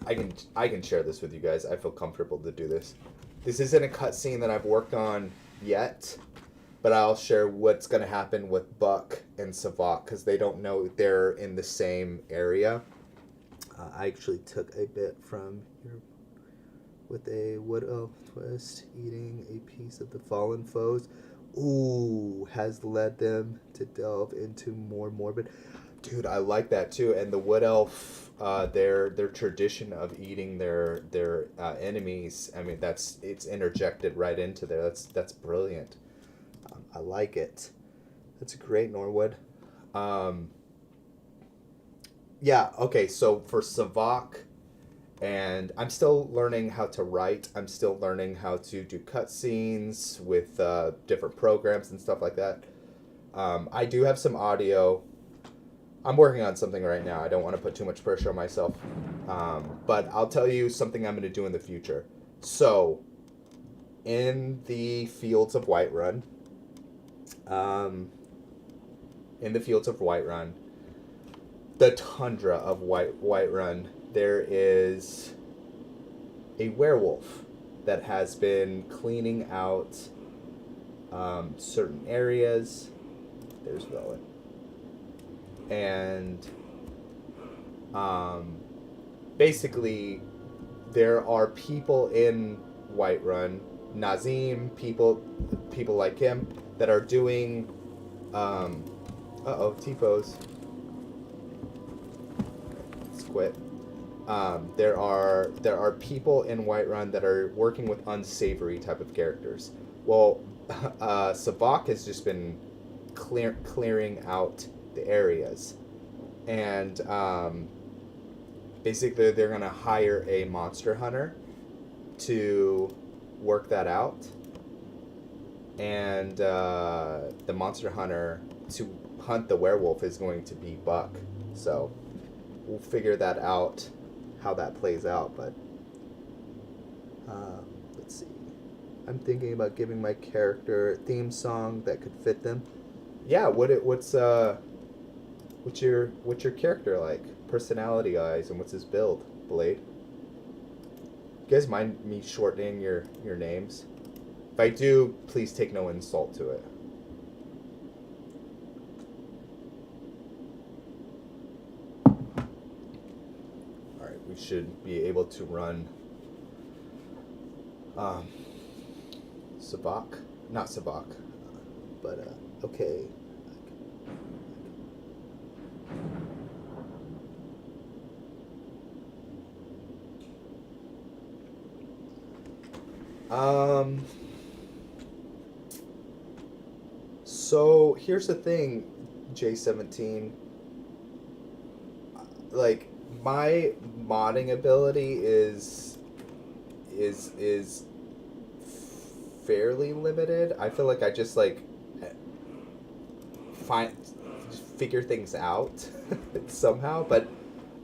I can share this with you guys. I feel comfortable to do this. This isn't a cutscene that I've worked on yet, but I'll share what's going to happen with Buck and Savak because they don't know they're in the same area. I actually took a bit from your with a wood elf twist, eating a piece of the fallen foes. Ooh, has led them to delve into more morbid. Dude, I like that too. And the wood elf, their tradition of eating their enemies. I mean, it's interjected right into there. That's brilliant. I like it. That's great, Norwood. Yeah. Okay. So for Savak. And I'm still learning how to write. I'm still learning how to do cutscenes with different programs and stuff like that. I do have some audio. I'm working on something right now. I don't want to put too much pressure on myself. But I'll tell you something I'm going to do in the future. So, in the fields of Whiterun, the tundra of Whiterun, there is a werewolf that has been cleaning out certain areas. There's Velen. And basically, there are people in Whiterun, Nazim, people like him, that are doing... T-pose. Let's quit. There are people in Whiterun that are working with unsavory type of characters. Well, Savak has just been clearing out the areas, and basically they're gonna hire a monster hunter to work that out, and the monster hunter to hunt the werewolf is going to be Buck. So we'll figure that out, how that plays out. But let's see. I'm thinking about giving my character a theme song that could fit them. Yeah, what's your character like? Personality eyes, and what's his build, Blade? You guys mind me shortening your names? If I do, please take no insult to it. Alright, we should be able to run Savak? Not Savak, but okay. So here's the thing, J17. Like, my modding ability is fairly limited. I feel like I just like just figure things out somehow. But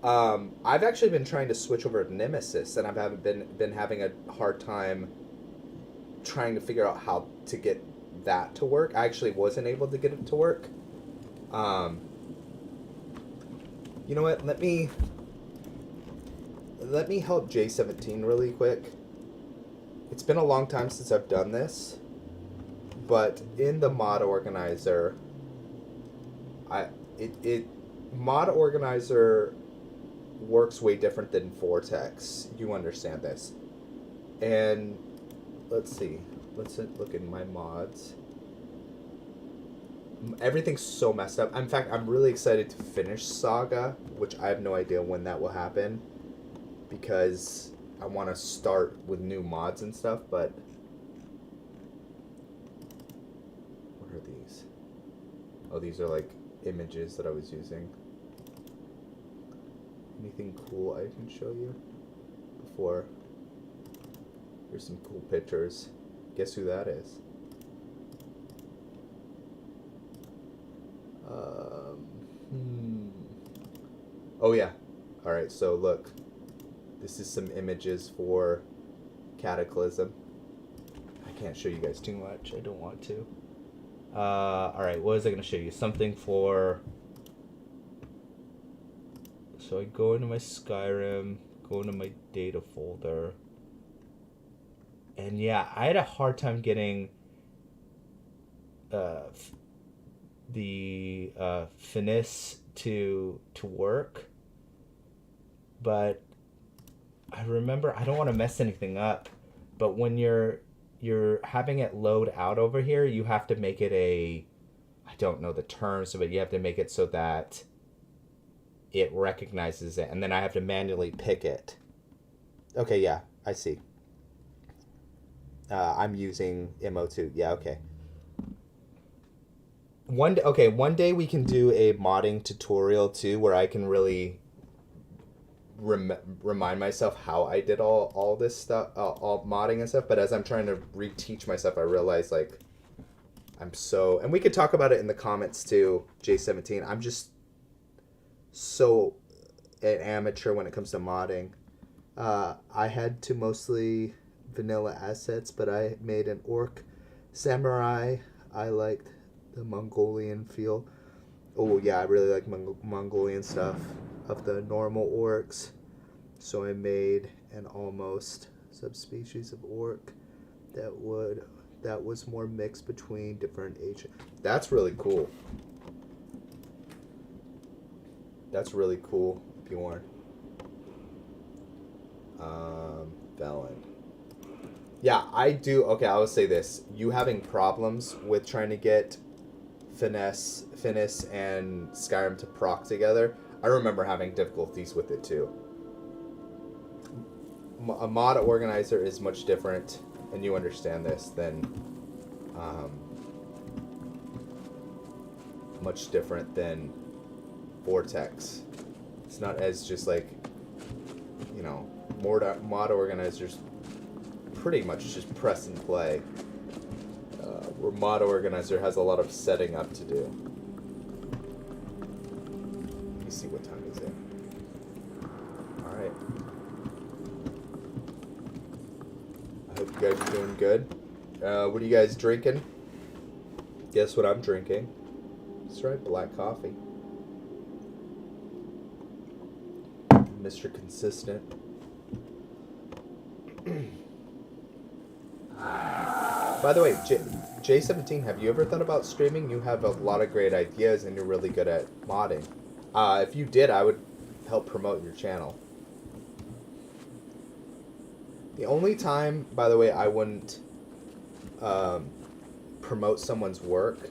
I've actually been trying to switch over to Nemesis, and I've been having a hard time trying to figure out how to get that to work. I actually wasn't able to get it to work. You know what? Let me help J17 really quick. It's been a long time since I've done this, but in the mod organizer, mod organizer works way different than Vortex. You understand this. And let's see. Let's look at my mods. Everything's so messed up. In fact, I'm really excited to finish Saga, which I have no idea when that will happen, because I want to start with new mods and stuff, but what are these? Oh, these are like images that I was using. Anything cool I can show you before? Here's some cool pictures. Guess who that is? Oh yeah. Alright, so look. This is some images for Cataclysm. I can't show you guys too much. I don't want to. Alright, what was I going to show you? Something for... So I go into my Skyrim, go into my data folder. And yeah, I had a hard time getting the Finis to work. But I remember, I don't want to mess anything up, but when you're having it load out over here, you have to make it I don't know the terms, but you have to make it so that it recognizes it, and then I have to manually pick it. Okay, yeah, I see. I'm using MO2. Yeah, okay. One day we can do a modding tutorial too, where I can really remind myself how I did all this stuff, all modding and stuff. But as I'm trying to reteach myself, I realize like and we could talk about it in the comments too, J17. I'm just so an amateur when it comes to modding. I had to mostly vanilla assets, but I made an orc samurai. I liked the Mongolian feel. Oh yeah, I really like Mongolian stuff of the normal orcs. So I made an almost subspecies of orc that was more mixed between different age. That's really cool. That's really cool, Bjorn. Velen. Yeah, I do. Okay, I will say this. You having problems with trying to get Finis and Skyrim to proc together, I remember having difficulties with it too. A mod organizer is much different, and you understand this, than much different than Vortex. It's not as just like, you know, mod organizers pretty much just press and play. Where mod organizer has a lot of setting up to do. Let me see what time is it. Alright. I hope you guys are doing good. What are you guys drinking? Guess what I'm drinking? That's right, black coffee. Mr. Consistent. By the way, J17, have you ever thought about streaming? You have a lot of great ideas and you're really good at modding. If you did, I would help promote your channel. The only time, by the way, I wouldn't promote someone's work,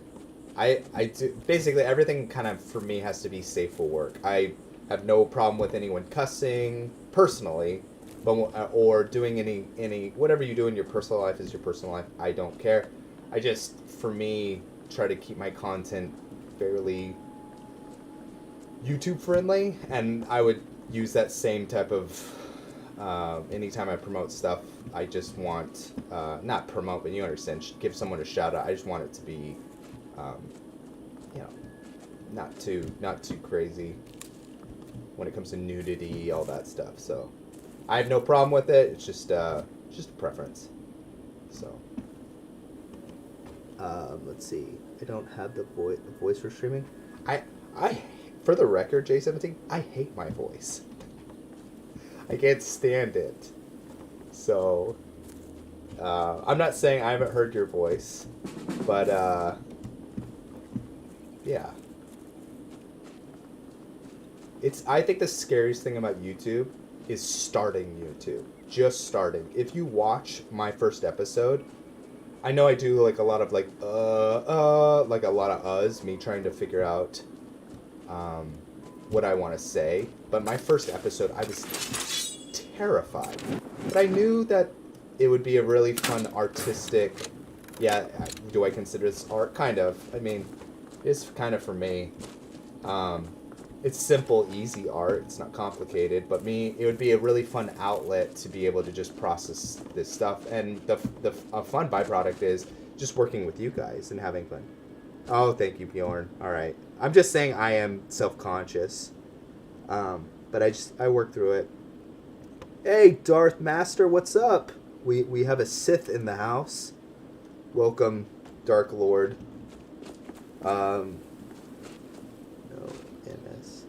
I do, basically everything kind of for me has to be safe for work. I have no problem with anyone cussing personally, but or doing any whatever you do in your personal life is your personal life. I don't care. I just, for me, try to keep my content fairly YouTube friendly, and I would use that same type of anytime I promote stuff. I just want not promote, but you understand, give someone a shout out. I just want it to be you know, not too crazy when it comes to nudity, all that stuff. So I have no problem with it. It's just a preference. So let's see. I don't have the voice for streaming. I for the record, J17, I hate my voice. I can't stand it. So I'm not saying I haven't heard your voice, but yeah. I think the scariest thing about YouTube is starting YouTube. Just starting. If you watch my first episode, I know I do like a lot of like a lot of uhs, me trying to figure out what I want to say. But my first episode, I was terrified. But I knew that it would be a really fun artistic, yeah, do I consider this art? Kind of. I mean, it's kind of for me. It's simple, easy art. It's not complicated, but it would be a really fun outlet to be able to just process this stuff. And a fun byproduct is just working with you guys and having fun. Oh, thank you, Bjorn. All right. I'm just saying I am self-conscious. But I work through it. Hey, Darth Master, what's up? We have a Sith in the house. Welcome, Dark Lord. No, NS.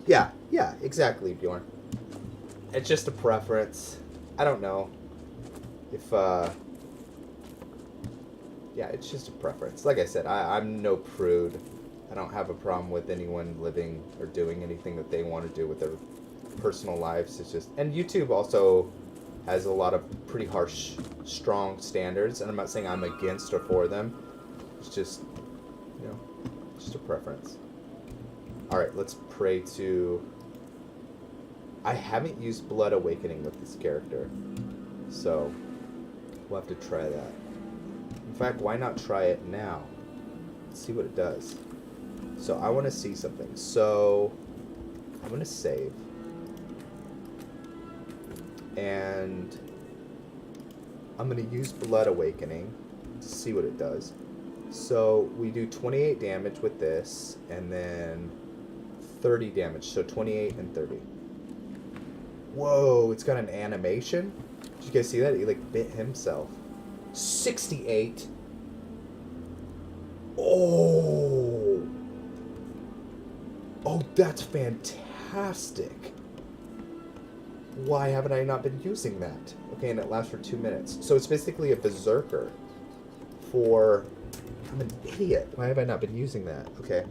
Yeah, exactly, Bjorn. It's just a preference. I don't know if, yeah, it's just a preference. Like I said, I'm no prude. I don't have a problem with anyone living or doing anything that they want to do with their personal lives. It's just, and YouTube also has a lot of pretty harsh, strong standards, and I'm not saying I'm against or for them. It's just, you know, just a preference. All right, let's pray to. I haven't used Blood Awakening with this character, so we'll have to try that. In fact, why not try it now? Let's see what it does. So I want to see something. So I'm going to save. And I'm going to use Blood Awakening to see what it does. So we do 28 damage with this, and then 30 damage. So 28 and 30. Whoa, it's got an animation. Did you guys see that? He like bit himself. 68. Oh, that's fantastic. Why haven't I not been using that? Okay, and it lasts for 2 minutes. So it's basically a berserker for... I'm an idiot. Why have I not been using that? Okay.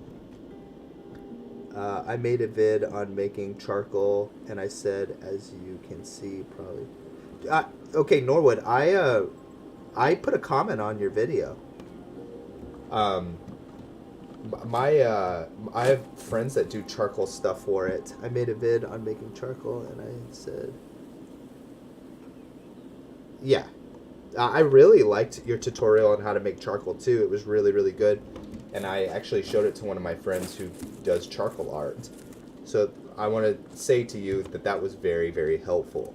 I made a vid on making charcoal, and I said, as you can see, probably... okay, Norwood, I put a comment on your video. I have friends that do charcoal stuff for it. I made a vid on making charcoal, and I said, yeah, I really liked your tutorial on how to make charcoal too. It was really, really good, and I actually showed it to one of my friends who does charcoal art. So I want to say to you that that was very, very helpful.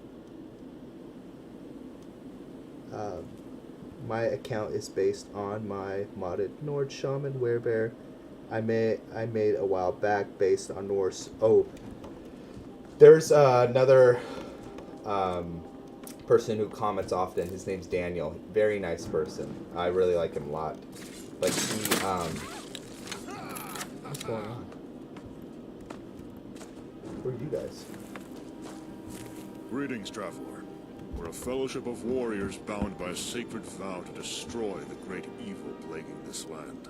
My account is based on my modded Nord Shaman Werebear I made a while back based on Norse. Oh, there's another person who comments often. His name's Daniel. Very nice person. I really like him a lot. Like he what's going on? Who are you guys? Greetings, traveler. We're a fellowship of warriors bound by a sacred vow to destroy the great evil plaguing this land.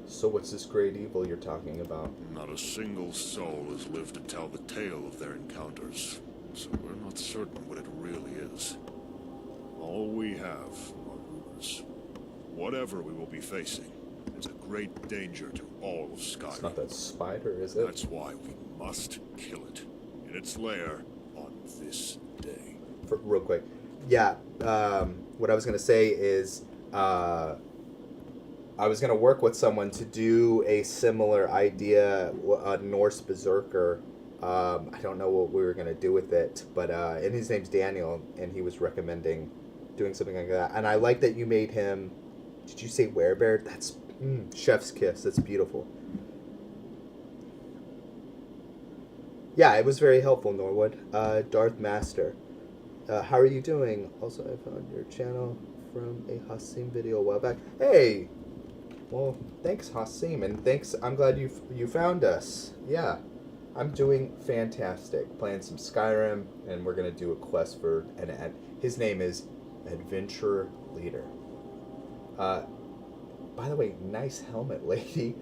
So what's this great evil you're talking about? Not a single soul has lived to tell the tale of their encounters, so we're not certain what it really is. All we have are rumors. Whatever we will be facing is a great danger to all of Skyrim. It's not that spider, is it? That's why we must kill it. in its lair on this day. Real quick. Yeah, what I was going to say is I was going to work with someone to do a similar idea, a Norse berserker. I don't know what we were going to do with it, but and his name's Daniel, and he was recommending doing something like that. And I like that you made him, did you say werebear? That's chef's kiss. That's beautiful. Yeah, it was very helpful, Norwood. Darth Master. How are you doing? Also, I found your channel from a Hasim video a while back. Hey! Well, thanks, Hasim, and thanks. I'm glad you found us. Yeah, I'm doing fantastic. Playing some Skyrim, and we're gonna do a quest for an his name is Adventurer Leader. By the way, nice helmet, lady.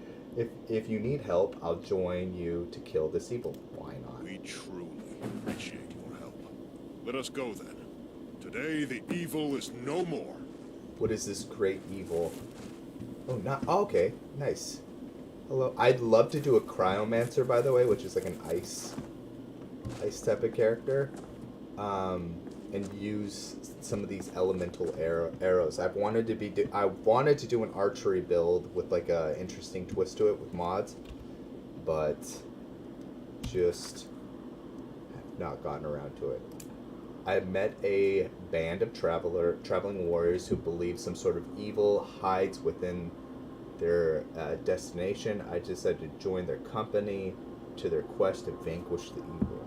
If you need help, I'll join you to kill this evil. Why not? We truly appreciate your help. Let us go then. Today the evil is no more. What is this great evil? Oh, not. Oh, okay, nice. Hello. I'd love to do a cryomancer, by the way, which is like an ice type of character, and use some of these elemental arrows. I wanted to do an archery build with like a interesting twist to it with mods, but just have not gotten around to it. I met a band of traveling warriors who believe some sort of evil hides within their destination. I decided to join their company to their quest to vanquish the evil.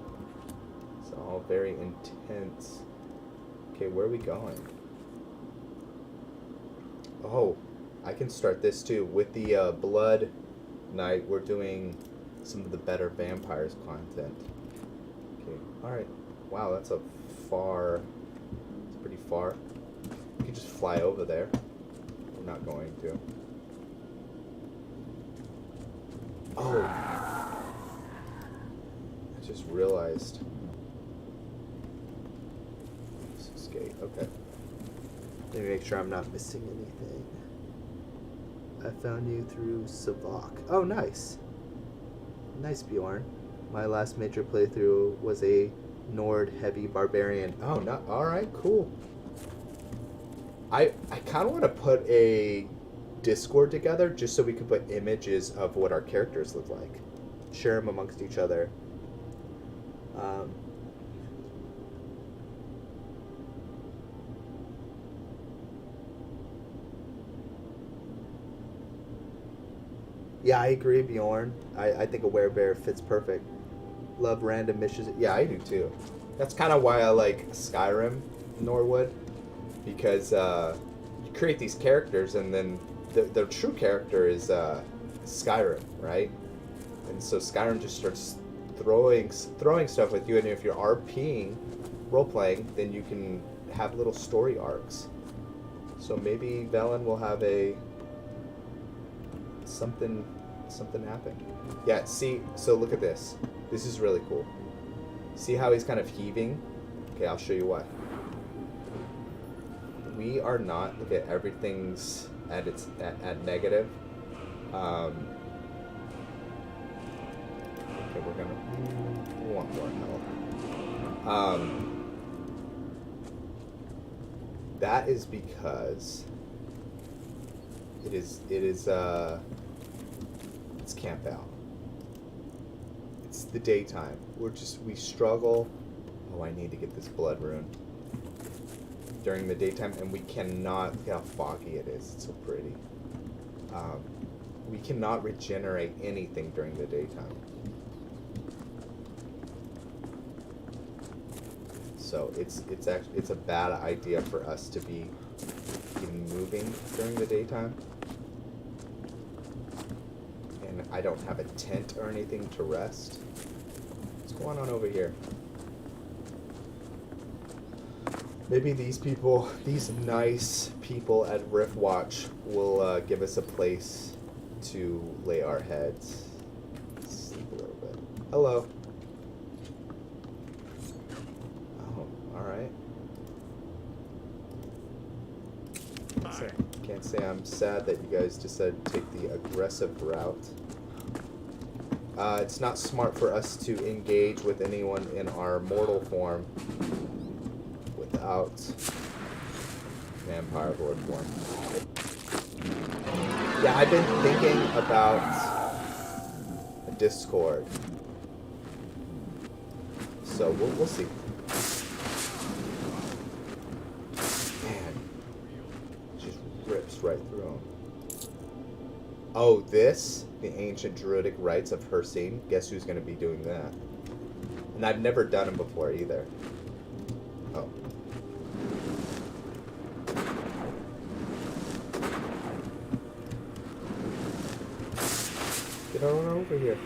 It's all very intense. Okay, where are we going? Oh, I can start this too. With the Blood Knight, we're doing some of the better vampires content. Okay, alright. Wow, that's a far... It's pretty far. You can just fly over there. We're not going to. Oh! I just realized. This is gate. Okay. Let me make sure I'm not missing anything. I found you through Savok. Oh, nice. Nice, Bjorn. My last major playthrough was a Nord heavy barbarian. Oh, no. Alright, cool. I kind of want to put a Discord together just so we can put images of what our characters look like. Share them amongst each other. Yeah, I agree, Bjorn. I think a werebear fits perfect. Love random missions. Yeah, I do too. That's kind of why I like Skyrim, Norwood, because you create these characters and then the true character is Skyrim, right? And so Skyrim just starts throwing stuff with you, and if you're RPing, role-playing, then you can have little story arcs. So maybe Velen will have a something happen. Yeah, see, so look at this. This is really cool. See how he's kind of heaving? Okay, I'll show you why. We are not, look at everything's at negative. Okay, we're gonna want more health. That is because it's camp out. It's the daytime. We struggle. Oh, I need to get this blood rune during the daytime, and we cannot. Look how foggy it is. It's so pretty. We cannot regenerate anything during the daytime. So it's a bad idea for us to be even moving during the daytime. And I don't have a tent or anything to rest. What's going on over here? Maybe these people, these nice people at Riftwatch will give us a place to lay our heads. Sleep a little bit. Hello. Oh, alright. Can't say I'm sad that you guys decided to take the aggressive route. It's not smart for us to engage with anyone in our mortal form without vampire lord form. Yeah, I've been thinking about a Discord. So we'll see. Man, just rips right through him. Oh, this? The ancient druidic rites of Hersine? Guess who's going to be doing that? And I've never done them before either. Oh. Get on over here.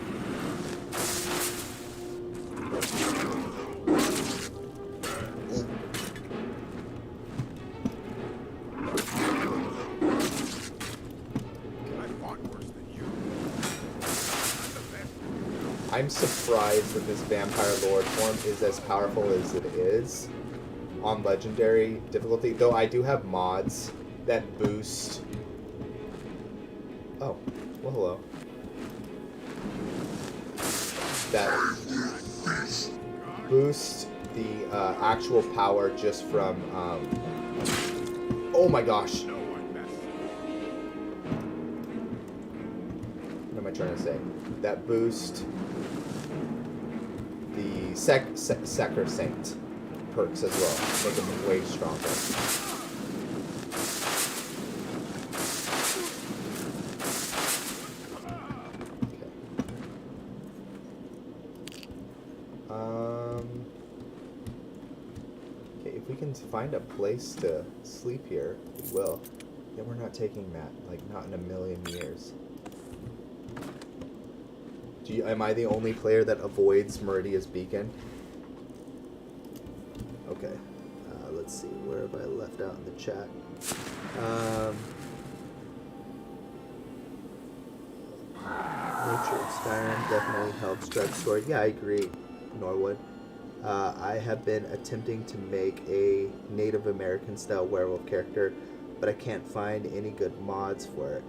I'm surprised that this Vampire Lord form is as powerful as it is on Legendary difficulty, though I do have mods that boost... Oh, well hello. That boost the actual power just from... Oh my gosh! What am I trying to say? That boost... the Sacrosanct perks as well. Make them way stronger. Okay, if we can find a place to sleep here, we will. Yeah, we're not taking that. Like, not in a million years. Am I the only player that avoids Meridia's Beacon? Okay. Let's see. Where have I left out in the chat? Nature of Skyrim definitely helps drugstore. Yeah, I agree, Norwood. I have been attempting to make a Native American style werewolf character, but I can't find any good mods for it.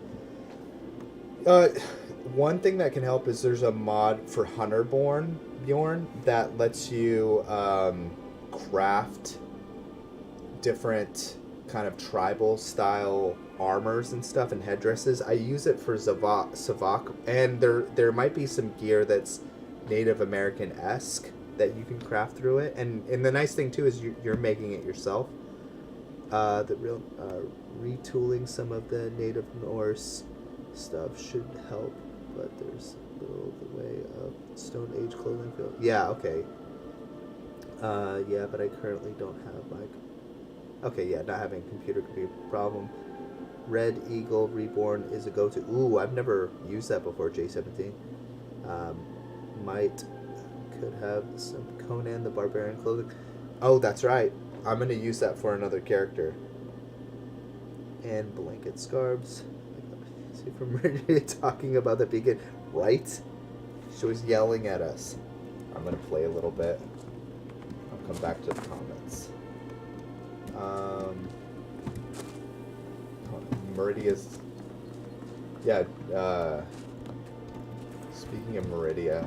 One thing that can help is there's a mod for Hunterborn, Bjorn, that lets you craft different kind of tribal style armors and stuff and headdresses. I use it for Savak, and there might be some gear that's Native American-esque that you can craft through it. And the nice thing too is you're making it yourself. Retooling some of the Native Norse stuff should help, but there's little the way of Stone Age clothing field. Yeah, okay. Yeah, but I currently don't have my... Okay, yeah, not having a computer could be a problem. Red Eagle Reborn is a go-to. Ooh, I've never used that before, J17. Could have some Conan the Barbarian clothing. Oh, that's right. I'm going to use that for another character. And blanket scarves. See from Meridia talking about the beacon. Right? She was yelling at us. I'm going to play a little bit. I'll come back to the comments. Meridia's... Yeah, speaking of Meridia,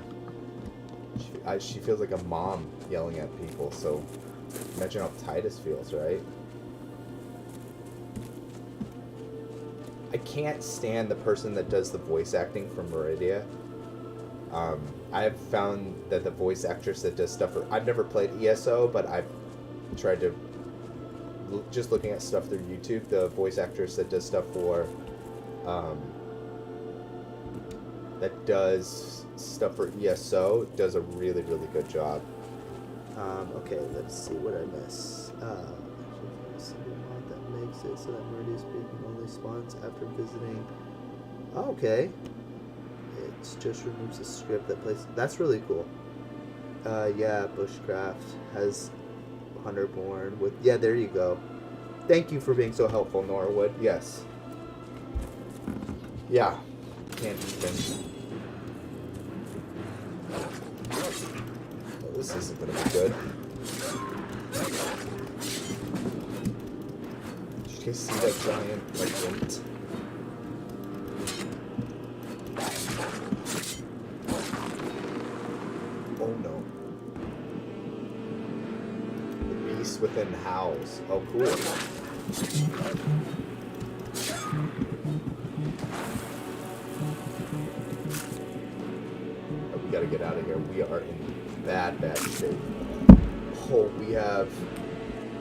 she feels like a mom yelling at people, so imagine how Titus feels, right? I can't stand the person that does the voice acting for Meridia. I have found that the voice actress that does stuff for... I've never played ESO, but I've tried to... Just looking at stuff through YouTube, the voice actress that does stuff for... that does stuff for ESO does a really, really good job. Okay, let's see what I miss. A single mod that makes it so that Meridia's Beacon only spawns after visiting. Okay. It just removes a script that plays. That's really cool. Yeah, Bushcraft has Hunterborn with. Yeah, there you go. Thank you for being so helpful, Norwood. Yes. Yeah. Can't even. Oh, this isn't gonna be good. Did you guys see that giant weight? Oh no. The beast within howls. Oh, cool. Oh, we gotta get out of here. We are in bad shape. Oh, we have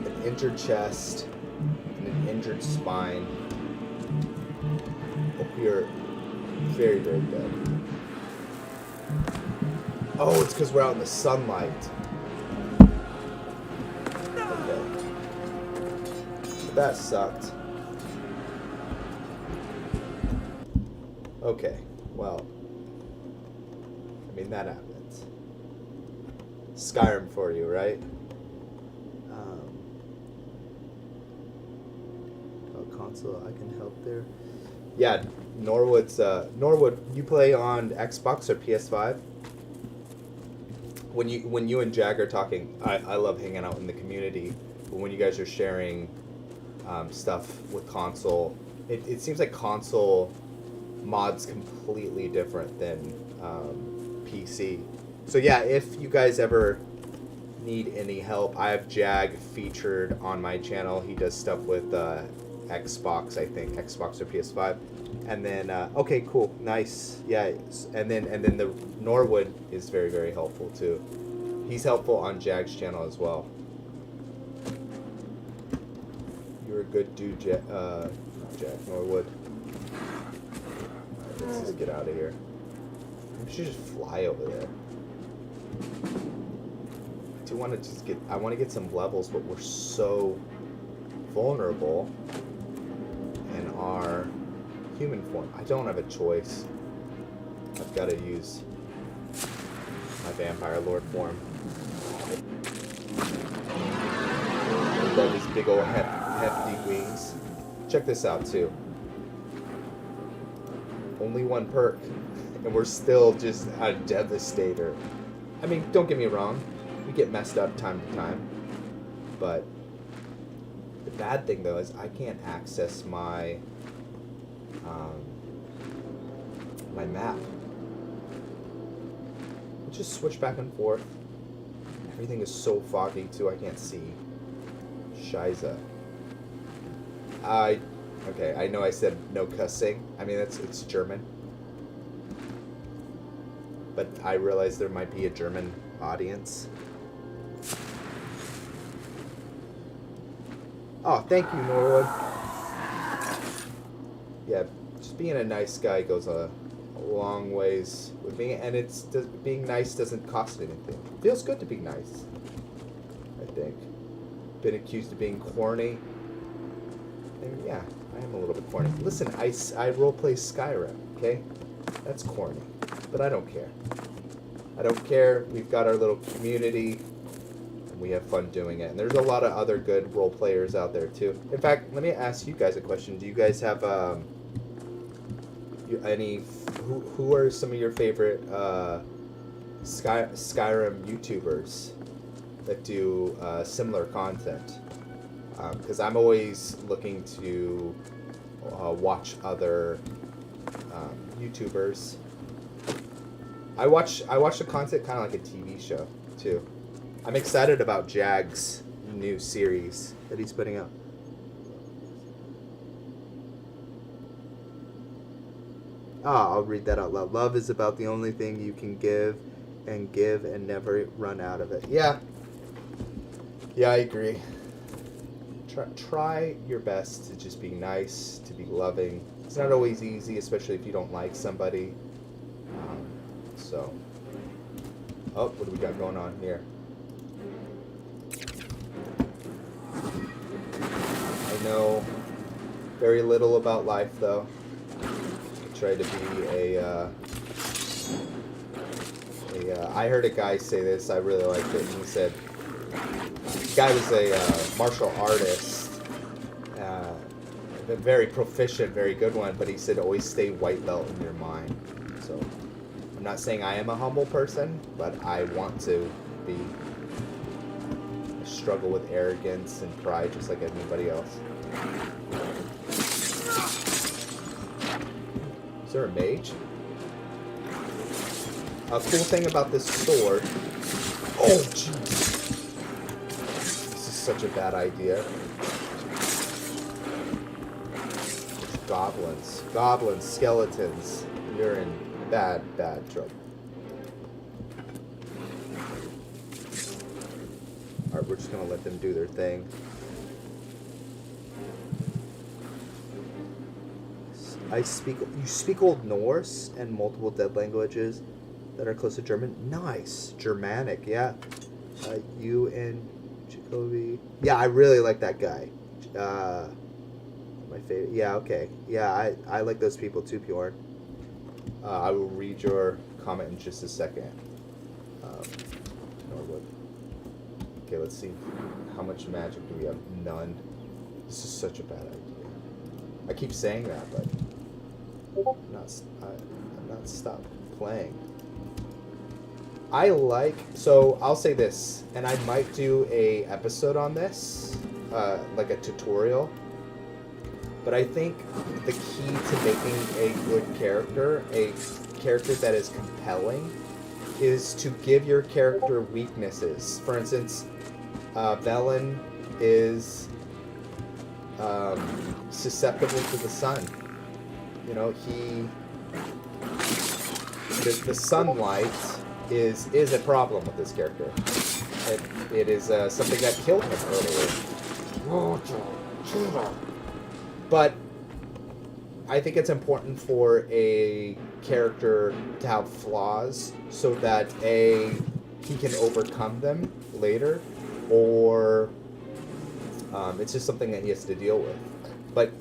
an injured chest and an injured spine. Oh, we are very dead. Oh, it's because we're out in the sunlight. Okay. That sucked. Okay, well. I mean, that happens. Skyrim for you, right? Console, I can help there. Yeah, Norwood, you play on Xbox or PS5? When you and Jag are talking, I love hanging out in the community. But when you guys are sharing stuff with console, it seems like console mods completely different than PC. So yeah, if you guys ever need any help, I have Jag featured on my channel. He does stuff with Xbox, I think, Xbox or PS5. And then okay, cool, nice, yeah. And then the Norwood is very helpful too. He's helpful on Jag's channel as well. You're a good dude, Jag Norwood. Alright, let's just get out of here. We should just fly over there. I do want to just get. I want to get some levels, but we're so vulnerable in our human form. I don't have a choice. I've got to use my vampire lord form. I've got these big old hefty wings. Check this out too. Only one perk, and we're still just a devastator. I mean, don't get me wrong, we get messed up time to time, but the bad thing though is I can't access my my map. Just switch back and forth. Everything is so foggy too, I can't see. Shiza. Okay, I know I said no cussing. I mean, it's German. But I realize there might be a German audience. Oh, thank you, Norwood. Yeah, just being a nice guy goes a long ways with me, and being nice doesn't cost anything. It feels good to be nice, I think. Been accused of being corny. And yeah, I am a little bit corny. Listen, I roleplay Skyrim, okay? That's corny, but I don't care. I don't care. We've got our little community, and we have fun doing it. And there's a lot of other good role players out there too. In fact, let me ask you guys a question. Do you guys have any? Who are some of your favorite Skyrim YouTubers that do similar content? Because I'm always looking to watch other YouTubers. I watch the content kind of like a TV show too. I'm excited about Jag's new series that he's putting out. I'll read that out loud. Love is about the only thing you can give and never run out of it. Yeah, I agree. Try your best to just be nice, to be loving. It's not always easy, especially if you don't like somebody. Oh, what do we got going on here? I know very little about life, though. I try to be I heard a guy say this, I really liked it, and he said, the guy was a martial artist, a very proficient, very good one, but he said always stay white belt in your mind. So I'm not saying I am a humble person, but I want to be. I struggle with arrogance and pride just like anybody else. Is there a mage? A cool thing about this sword... Oh, jeez. This is such a bad idea. Goblins. Goblins, skeletons. You're in bad, bad trouble. Alright, we're just gonna let them do their thing. You speak Old Norse and multiple dead languages that are close to German. Nice. Germanic, yeah. You and Jacoby. Yeah, I really like that guy. My favorite. Yeah, okay. Yeah, I like those people too, Bjorn. I will read your comment in just a second. Norwood. Okay, let's see. How much magic do we have? None. This is such a bad idea. I keep saying that, but I'm not stopped playing. So I'll say this, and I might do a episode on this, like a tutorial. But I think the key to making a good character, a character that is compelling, is to give your character weaknesses. For instance, Velen is susceptible to the sun. You know, the sunlight is a problem with this character. It is something that killed him earlier. But I think it's important for a character to have flaws so that he can overcome them later, or it's just something that he has to deal with. But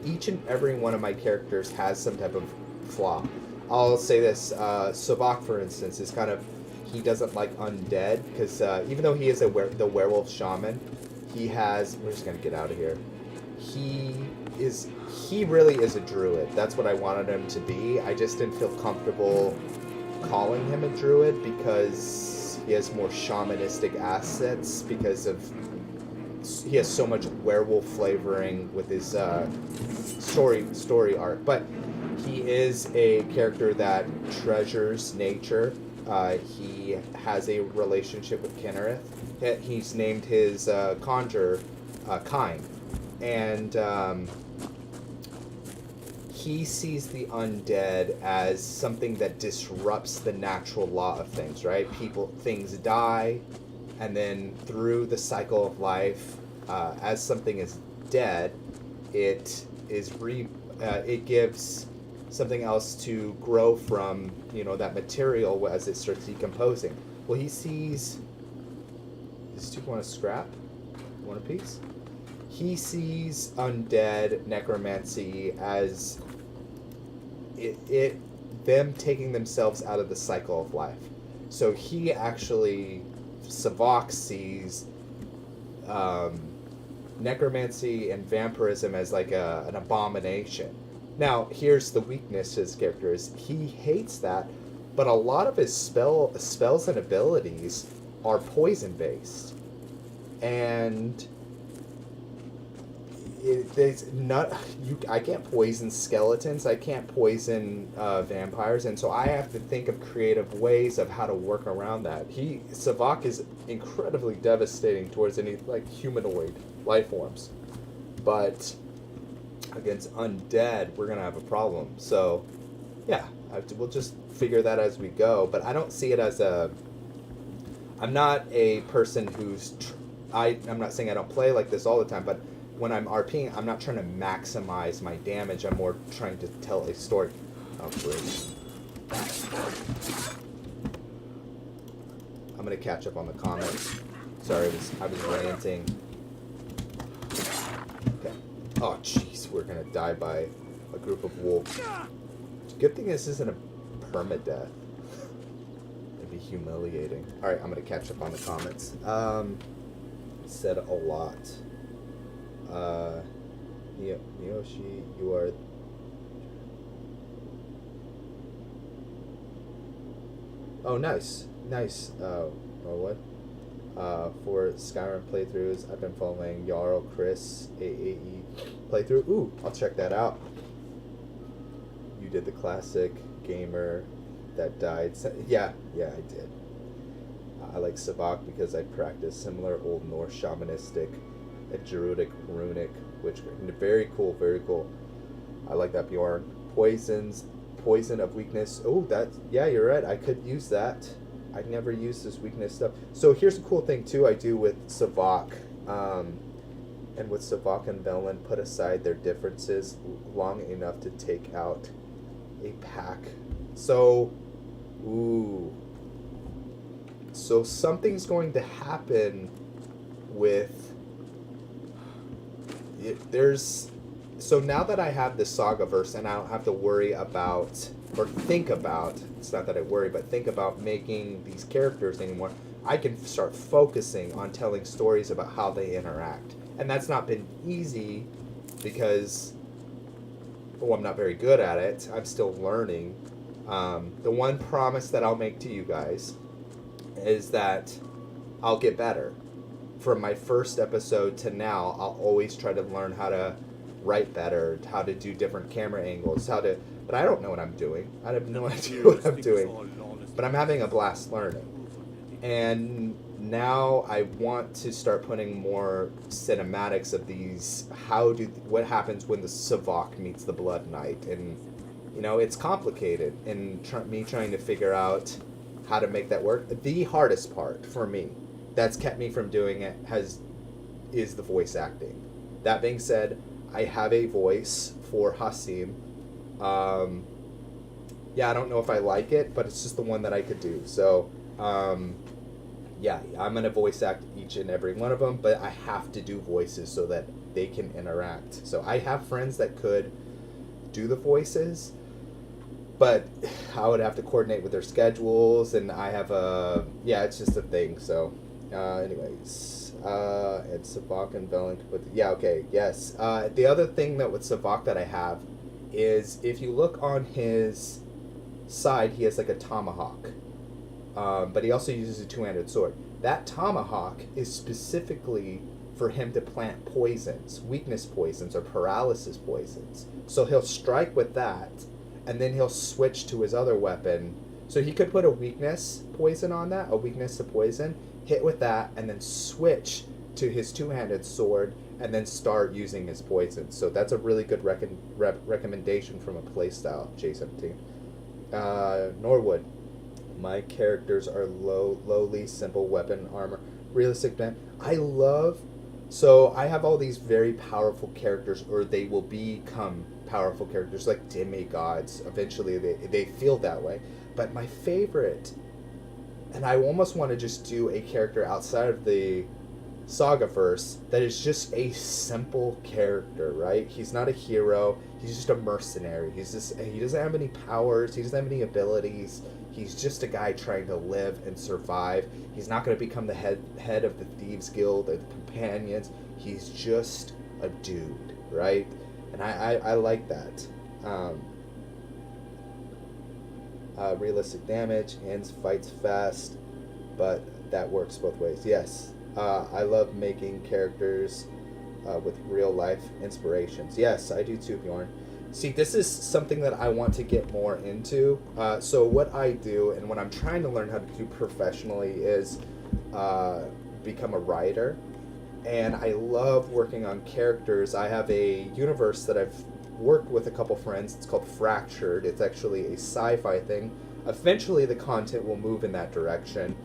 each and every one of my characters has some type of flaw. I'll say this, Savak, for instance, is kind of, he doesn't like undead, because even though he is the werewolf shaman, he has, we're just going to get out of here, he really is a druid. That's what I wanted him to be. I just didn't feel comfortable calling him a druid because he has more shamanistic assets, because he has so much werewolf flavoring with his story arc. But he is a character that treasures nature. He has a relationship with Kinnereth. He's named his conjurer Kind. And he sees the undead as something that disrupts the natural law of things, right? Things die, and then through the cycle of life, as something is dead, it gives something else to grow from, that material as it starts decomposing. Well, he sees... Does two want to scrap? Want a piece? He sees undead necromancy as them taking themselves out of the cycle of life. So he actually, Savak sees necromancy and vampirism as like an abomination. Now, here's the weakness to his character is he hates that, but a lot of his spells and abilities are poison based. And I can't poison skeletons, I can't poison vampires, and so I have to think of creative ways of how to work around that. Savak is incredibly devastating towards any humanoid life forms, but against undead we're gonna have a problem. So yeah, we'll just figure that as we go. But I don't see it as I'm not a person who's I'm not saying I don't play like this all the time, but when I'm RPing, I'm not trying to maximize my damage. I'm more trying to tell a story. Oh, great. I'm going to catch up on the comments. Sorry, I was ranting. Okay. Oh, jeez. We're going to die by a group of wolves. Good thing this isn't a permadeath. It'd be humiliating. Alright, I'm going to catch up on the comments. Said a lot. Miyoshi, you are... Oh, nice. Nice. Or what? For Skyrim playthroughs, I've been following Jarl Chris AAE playthrough. Ooh, I'll check that out. You did the classic gamer that died. Yeah, I did. I like Savak because I practice similar Old Norse shamanistic and Druidic runic witchcraft. Very cool, very cool. I like that, Bjorn. Poison of weakness. Oh, yeah, you're right. I could use that. I never use this weakness stuff. So here's a cool thing too I do with Savak. And with Savak and Velen, put aside their differences long enough to take out a pack. So, so something's going to happen with it. So now that I have the Sagaverse and I don't have to worry about, or think about, it's not that I worry, but think about making these characters anymore, I can start focusing on telling stories about how they interact. And that's not been easy because, I'm not very good at it. I'm still learning. The one promise that I'll make to you guys is that I'll get better. From my first episode to now, I'll always try to learn how to write better, how to do different camera angles, but I don't know what I'm doing. I have no idea what I'm doing. But I'm having a blast learning. And now I want to start putting more cinematics of these. What happens when the Savak meets the Blood Knight? And, it's complicated. And me trying to figure out how to make that work. The hardest part for me that's kept me from doing it is the voice acting. That being said, I have a voice for Hasim. I don't know if I like it, but it's just the one that I could do. So, yeah, I'm going to voice act each and every one of them, but I have to do voices so that they can interact. So I have friends that could do the voices, but I would have to coordinate with their schedules, and I have it's just a thing. So, anyways, and Savak and Velen, yes. The other thing with Savak that I have is if you look on his side, he has like a tomahawk. But he also uses a two-handed sword. That tomahawk is specifically for him to plant poisons, weakness poisons or paralysis poisons. So he'll strike with that, and then he'll switch to his other weapon. So he could put a weakness poison on that, a weakness to poison, hit with that, and then switch to his two-handed sword, and then start using his poison. So that's a really good recommendation from a playstyle, J17. Norwood. My characters are lowly, simple weapon armor, realistic man. So I have all these very powerful characters, or they will become powerful characters, like demigods. Eventually, they feel that way. But my favorite, and I almost want to just do a character outside of the Sagaverse that is just a simple character, right? He's not a hero. He's just a mercenary. He doesn't have any powers. He doesn't have any abilities. He's just a guy trying to live and survive. He's not going to become the head of the Thieves Guild or the Companions. He's just a dude, right? And I like that. Realistic damage, ends fights fast, but that works both ways. Yes, I love making characters with real life inspirations. Yes, I do too, Bjorn. See, this is something that I want to get more into. So what I do, and what I'm trying to learn how to do professionally, is become a writer. And I love working on characters. I have a universe that I've worked with a couple friends. It's called Fractured. It's actually a sci-fi thing. Eventually the content will move in that direction.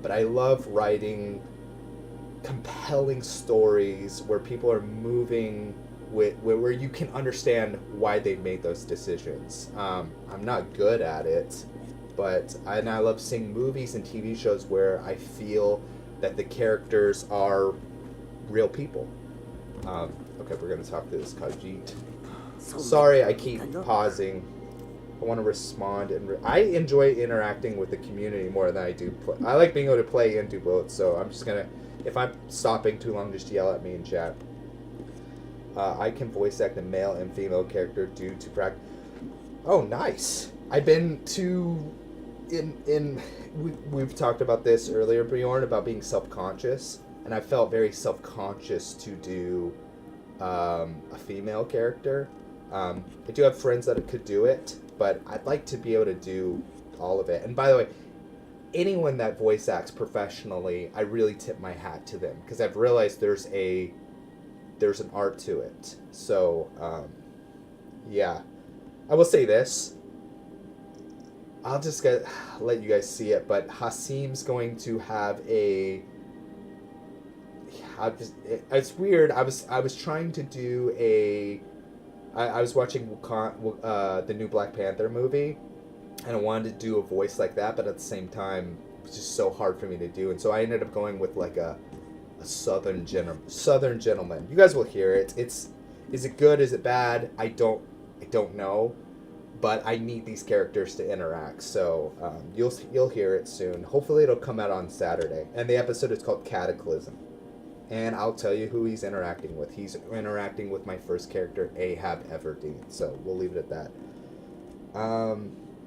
But I love writing compelling stories where people are moving where you can understand why they made those decisions. I'm not good at it, but I love seeing movies and TV shows where I feel that the characters are real people. Okay, we're going to talk to this Khajiit. Sorry, I keep pausing. I want to respond, and I enjoy interacting with the community more than I do play. I like being able to play and do both, so I'm just going to, if I'm stopping too long, just yell at me in chat. I can voice act a male and female character due to practice. Oh, nice. I've been to... We've talked about this earlier, Bjorn, about being self-conscious, and I felt very self-conscious to do a female character. I do have friends that could do it, but I'd like to be able to do all of it. And by the way, anyone that voice acts professionally, I really tip my hat to them because I've realized there's an art to it. So, yeah. I will say this. I'll just let you guys see it, but Hasim's going to have a... it's weird. I was trying to do a... I was watching the new Black Panther movie, and I wanted to do a voice like that, but at the same time, it was just so hard for me to do. And so I ended up going with like a southern gentleman. You guys will hear it. Is it good? Is it bad? I don't know. But I need these characters to interact, so you'll hear it soon. Hopefully it'll come out on Saturday. And the episode is called Cataclysm. And I'll tell you who he's interacting with. He's interacting with my first character, Ahab Everdeen. So we'll leave it at that.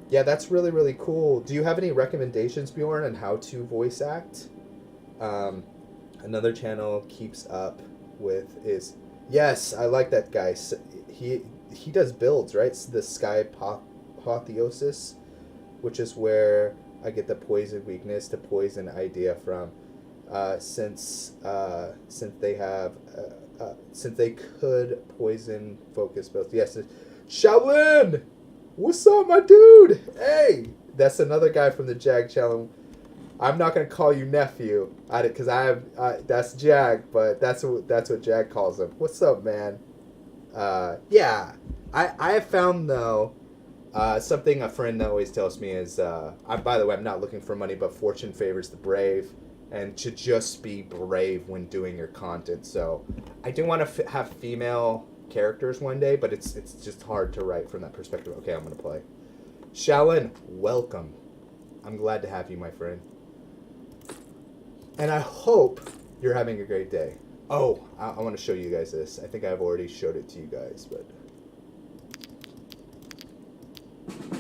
Yeah, that's really, really cool. Do you have any recommendations, Bjorn, on how to voice act? Another channel keeps up with is... Yes, I like that guy. So he does builds, right? It's the Sky Apotheosis, which is where I get the poison weakness to poison idea from. Since they could poison focus both. Yes, Shaolin, what's up, my dude? Hey, that's another guy from the Jag channel. I'm not gonna call you nephew, because that's Jag, but that's what Jag calls him. What's up, man? Yeah, I have found though, something a friend always tells me is, by the way, I'm not looking for money, but fortune favors the brave, and to just be brave when doing your content. So I do want to have female characters one day, but it's just hard to write from that perspective. Okay, I'm gonna play. Shaolin, welcome. I'm glad to have you, my friend. And I hope you're having a great day. Oh, I want to show you guys this. I think I've already showed it to you guys, but...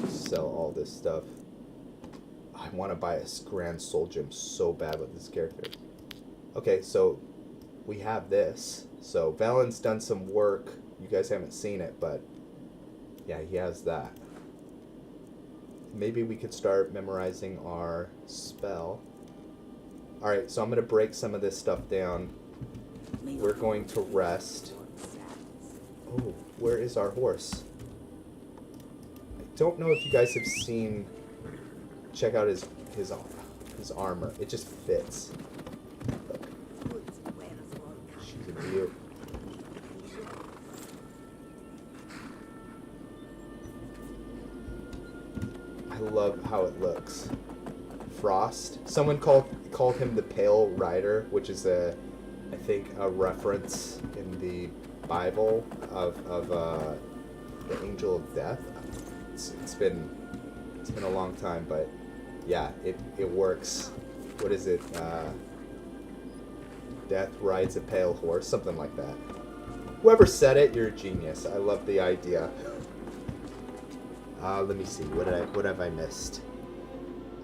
Sell all this stuff. I want to buy a Grand Soul Gem so bad with this character. Okay, so we have this. So Valen's done some work. You guys haven't seen it, but... Yeah, he has that. Maybe we could start memorizing our spell. Alright, so I'm going to break some of this stuff down. We're going to rest. Oh, where is our horse? I don't know if you guys have seen... Check out his armor. It just fits. Look. She's a beaut. I love how it looks. Frost. Someone called him the Pale Rider, which is I think a reference in the Bible of the Angel of Death. It's been a long time, but yeah, it works. What is it? Death rides a pale horse, something like that. Whoever said it, you're a genius. I love the idea. Let me see. What have I missed?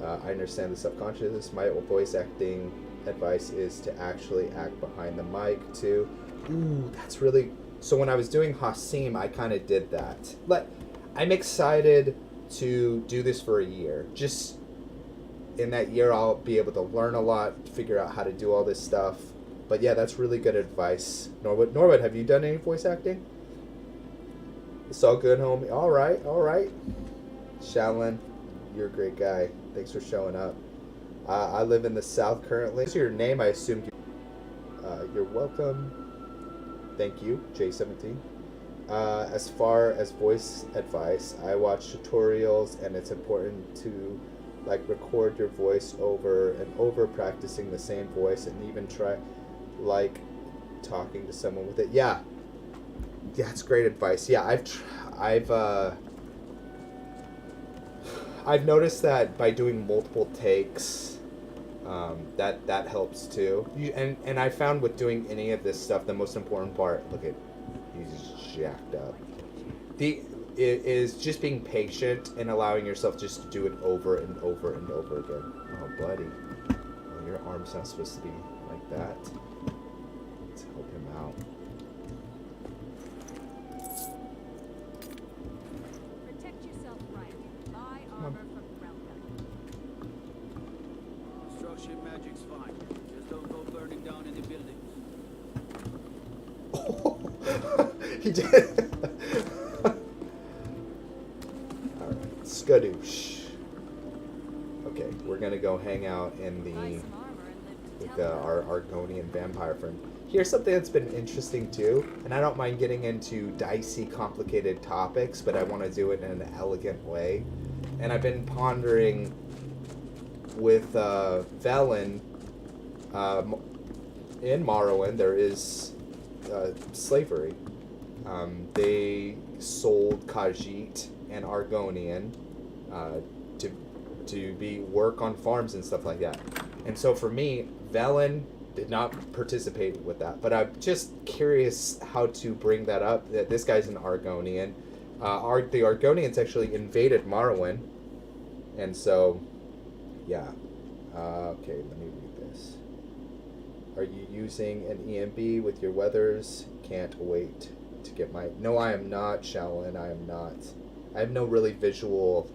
I understand the subconscious. My voice acting advice is to actually act behind the mic too. Ooh, that's really... So when I was doing Hasim, I kind of did that. I'm excited to do this for a year. Just in that year, I'll be able to learn a lot, figure out how to do all this stuff. But yeah, that's really good advice. Norwood, have you done any voice acting? It's all good, homie. All right. Shaolin, you're a great guy. Thanks for showing up. I live in the South currently. What's your name? I assumed you're welcome. Thank you, J17. As far as voice advice, I watch tutorials, and it's important to record your voice over and over, practicing the same voice, and even try talking to someone with it. Yeah, that's great advice. Yeah, I've noticed that by doing multiple takes, that helps too. And I found with doing any of this stuff, the most important part, look at, he's jacked up. Is just being patient and allowing yourself just to do it over and over and over again. Oh, buddy. Oh, your arm's not supposed to be like that. Let's help him out. Protect yourself, Ryan. Buy armor from Relka. He did. Alright, skadoosh. Okay, we're gonna go hang out in with our Argonian vampire friend. Here's something that's been interesting too, and I don't mind getting into dicey, complicated topics, but I want to do it in an elegant way. And I've been pondering with Velen, in Morrowind, there is slavery. They sold Khajiit and Argonian to be work on farms and stuff like that. And so for me, Velen did not participate with that, but I'm just curious how to bring that up. That this guy's an Argonian. The Argonians actually invaded Morrowind, and so, yeah. Okay, let me read this. Are you using an EMB with your weathers? Can't wait to get my... No, I am not, Shaolin. I am not. I have no really visual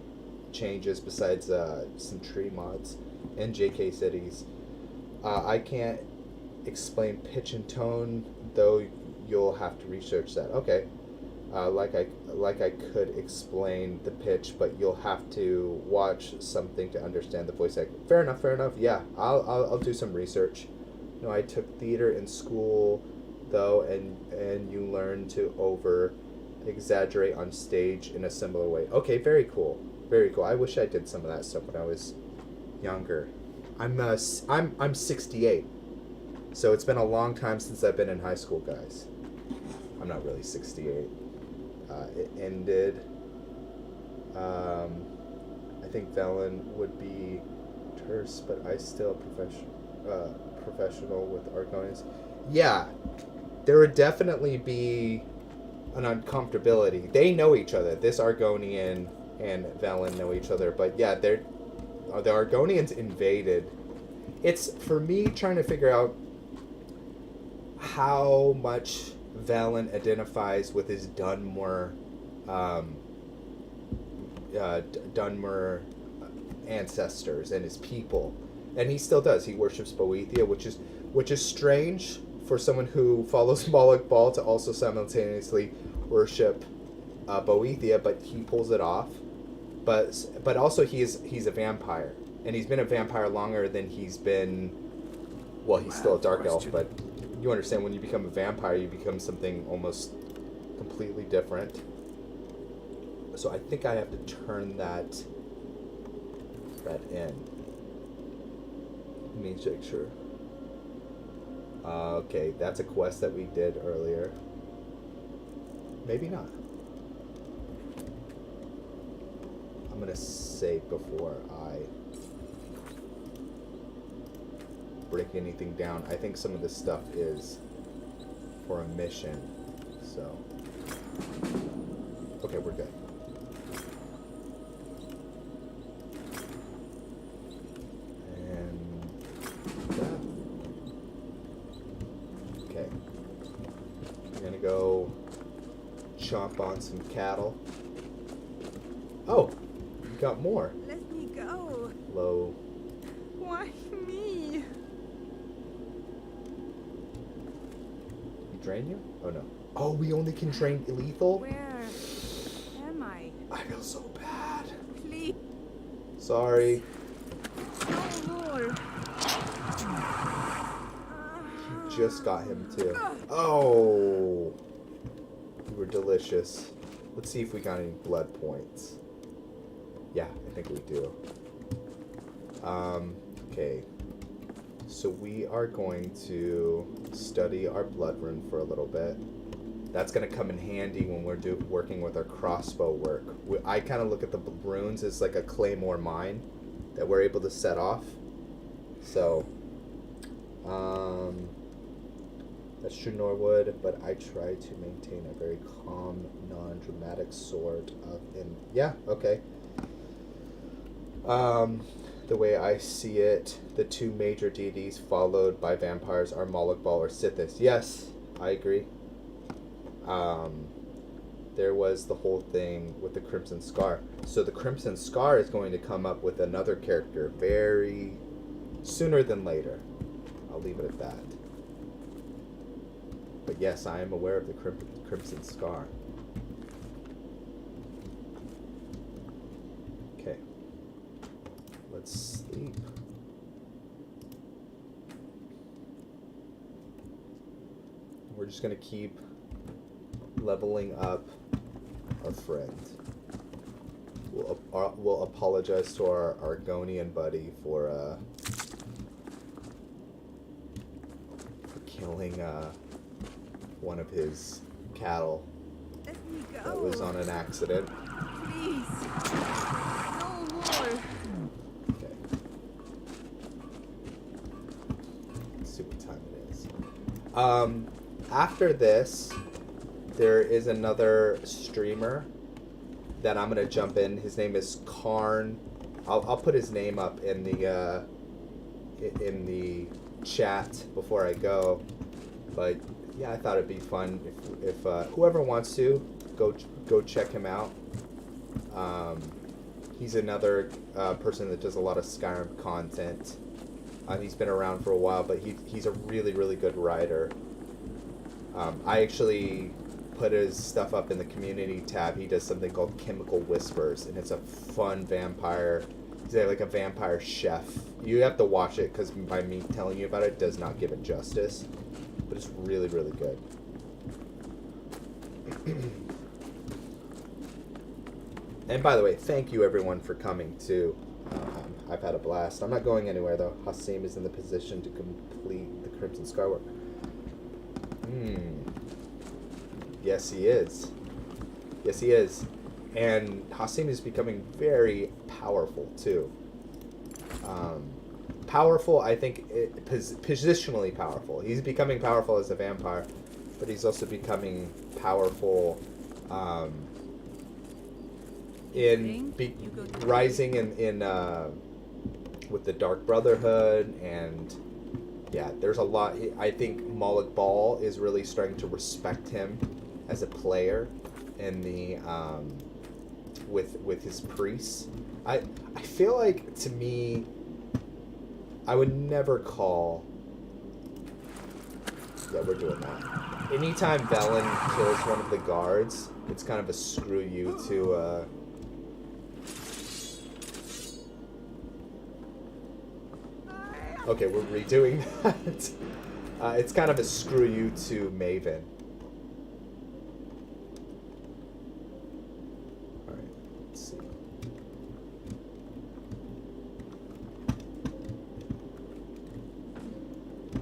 changes besides some tree mods and JK cities. I can't explain pitch and tone, though you'll have to research that. Okay. Like I could explain the pitch, but you'll have to watch something to understand the voice acting. Fair enough, fair enough. Yeah, I'll do some research. No, I took theater in school, though, and you learn to over exaggerate on stage in a similar way. Okay, very cool. Very cool. I wish I did some of that stuff when I was younger. I'm 68. So it's been a long time since I've been in high school, guys. I'm not really 68. It ended. I think Velen would be terse, but I still professional with Argonians. Yeah, there would definitely be an uncomfortability. They know each other. This Argonian and Velen know each other, but yeah, the Argonians invaded. It's for me trying to figure out how much Velen identifies with his Dunmer ancestors and his people, and he still does. He worships Boethia, which is strange for someone who follows Moloch Ball to also simultaneously worship Boethia, but he pulls it off. But also he's a vampire, and he's been a vampire longer than he's been. Well, he's still a dark elf, but you understand, when you become a vampire, you become something almost completely different. So I think I have to turn that in. Let me check sure. Okay, that's a quest that we did earlier. Maybe not. I'm gonna save before I break anything down. I think some of this stuff is for a mission, so okay, we're good. And that. Okay, I'm gonna go chomp on some cattle. Oh, you got more. Let me go. Low. Why me? Drain you? Oh no. Oh, we only can drain lethal? Where am I? I feel so bad. Please. Sorry. No more. He just got him too. Oh. You were delicious. Let's see if we got any blood points. Yeah, I think we do. Okay. So we are going to study our blood rune for a little bit. That's going to come in handy when we're working with our crossbow work. I kind of look at the runes as like a claymore mine that we're able to set off. So, that's true Norwood, but I try to maintain a very calm, non-dramatic sort of... Yeah, okay. The way I see it, the two major deities followed by vampires are Moloch Bal or Sithis. Yes, I agree. There was the whole thing with the Crimson Scar. So the Crimson Scar is going to come up with another character very sooner than later. I'll leave it at that. But yes, I am aware of the Crimson Scar. Okay. Let's sleep. We're just gonna keep leveling up our friend. We'll apologize to our Argonian buddy for killing one of his cattle. Let me go. That was on an accident. Please. No more. Okay. Let's see what time it is. After this, there is another streamer that I'm gonna jump in. His name is Karn. I'll put his name up in the chat before I go. But yeah, I thought it'd be fun if whoever wants to go check him out. He's another person that does a lot of Skyrim content. He's been around for a while, but he's a really, really good writer. I actually put his stuff up in the community tab. He does something called Chemical Whispers, and it's a fun vampire. He's like a vampire chef. You have to watch it, because by me telling you about it does not give it justice. But it's really, really good. And by the way, thank you everyone for coming too. I've had a blast. I'm not going anywhere though. Hassim is in the position to complete the Crimson Scar work. Yes, he is. Yes, he is. And Hassim is becoming very powerful too. Powerful, I think, positionally powerful. He's becoming powerful as a vampire, but he's also becoming powerful rising in with the Dark Brotherhood, and yeah, there's a lot. I think Moloch Ball is really starting to respect him as a player in the with his priests. I feel like, to me, I would never call. Yeah, we're doing that. Anytime Velen kills one of the guards, it's kind of a screw you to okay, we're redoing that. It's kind of a screw you to Maven. Alright, let's see.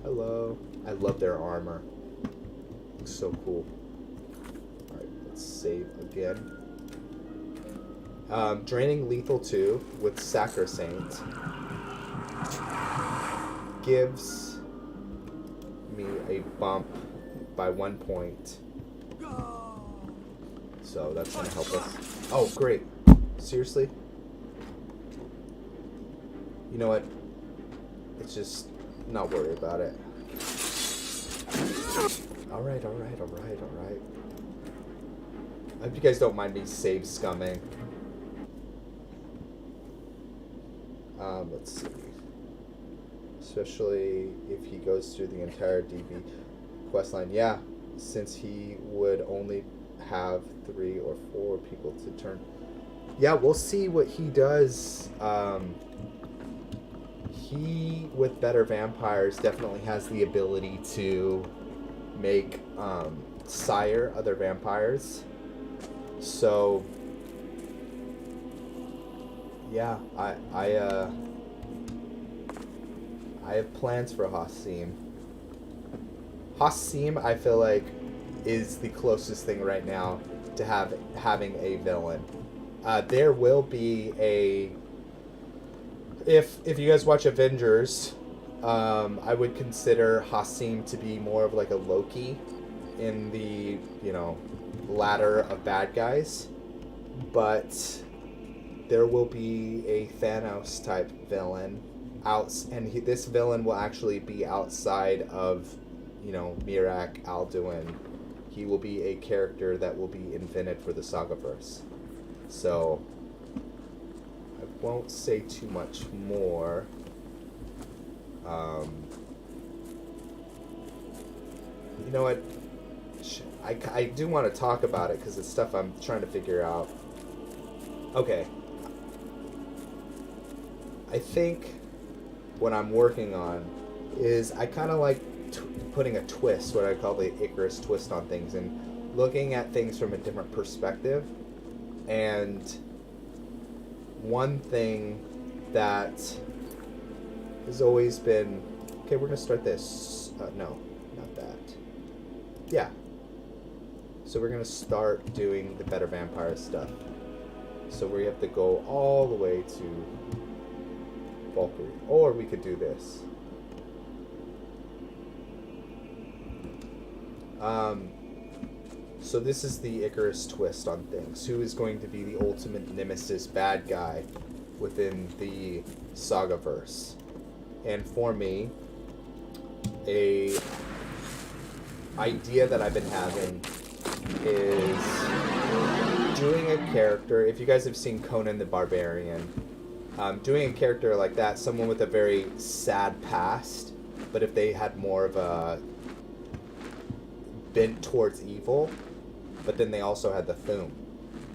Hello. I love their armor. Looks so cool. Alright, let's save again. Draining Lethal 2 with Sacrosanct gives me a bump by 1 point. So that's going to help us. Oh, great. Seriously? You know what? It's just not worry about it. Alright. I hope you guys don't mind me save scumming. Let's see. Especially if he goes through the entire DB questline. Yeah, since he would only have 3 or 4 people to turn. Yeah, we'll see what he does. He, with better vampires, definitely has the ability to make sire other vampires. So yeah, I have plans for Hassim. Hassim, I feel like, is the closest thing right now to having a villain. There will be a... If you guys watch Avengers, I would consider Hassim to be more of like a Loki in the, ladder of bad guys. But there will be a Thanos type villain and this villain will actually be outside of, Mirak, Alduin. He will be a character that will be invented for the Sagaverse. So I won't say too much more. You know what? I do want to talk about it because it's stuff I'm trying to figure out. Okay. I think what I'm working on is I kind of like putting a twist, what I call the Icarus twist on things, and looking at things from a different perspective. And one thing that has always been... Okay, we're going to start this. No, not that. Yeah. So we're going to start doing the better vampire stuff. So we have to go all the way to Valkyrie. Or we could do this. So this is the Icarus twist on things. Who is going to be the ultimate nemesis bad guy within the Sagaverse? And for me, a idea that I've been having is doing a character. If you guys have seen Conan the Barbarian, doing a character like that, someone with a very sad past, but if they had more of a bent towards evil, but then they also had the Thum.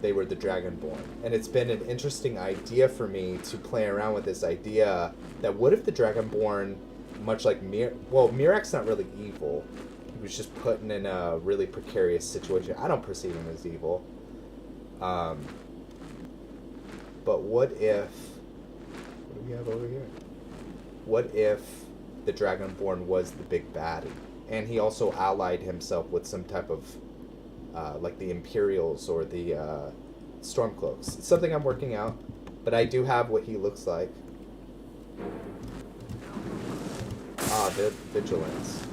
They were the Dragonborn. And it's been an interesting idea for me to play around with this idea that what if the Dragonborn, much like Mirak's not really evil. He was just put in a really precarious situation. I don't perceive him as evil. But what if... What do we have over here? What if the Dragonborn was the big baddie? And he also allied himself with some type of... like the Imperials or the Stormcloaks. It's something I'm working out. But I do have what he looks like. The Vigilance.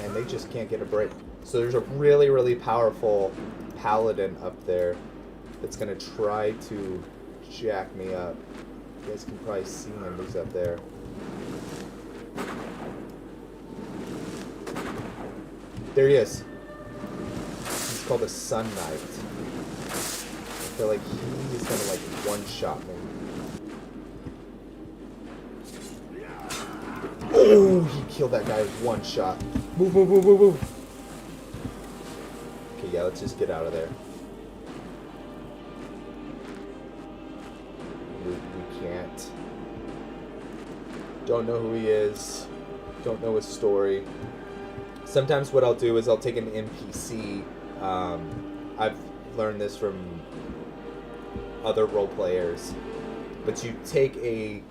And they just can't get a break. So there's a really, really powerful paladin up there that's going to try to jack me up. You guys can probably see him. He's up there. There he is. He's called a Sun Knight. I feel like he's going to like one-shot me. Oh, he killed that guy with one shot. Move, move, move, move, move. Okay, yeah, let's just get out of there. We can't. Don't know who he is. Don't know his story. Sometimes what I'll do is I'll take an NPC. I've learned this from other role players. But you take a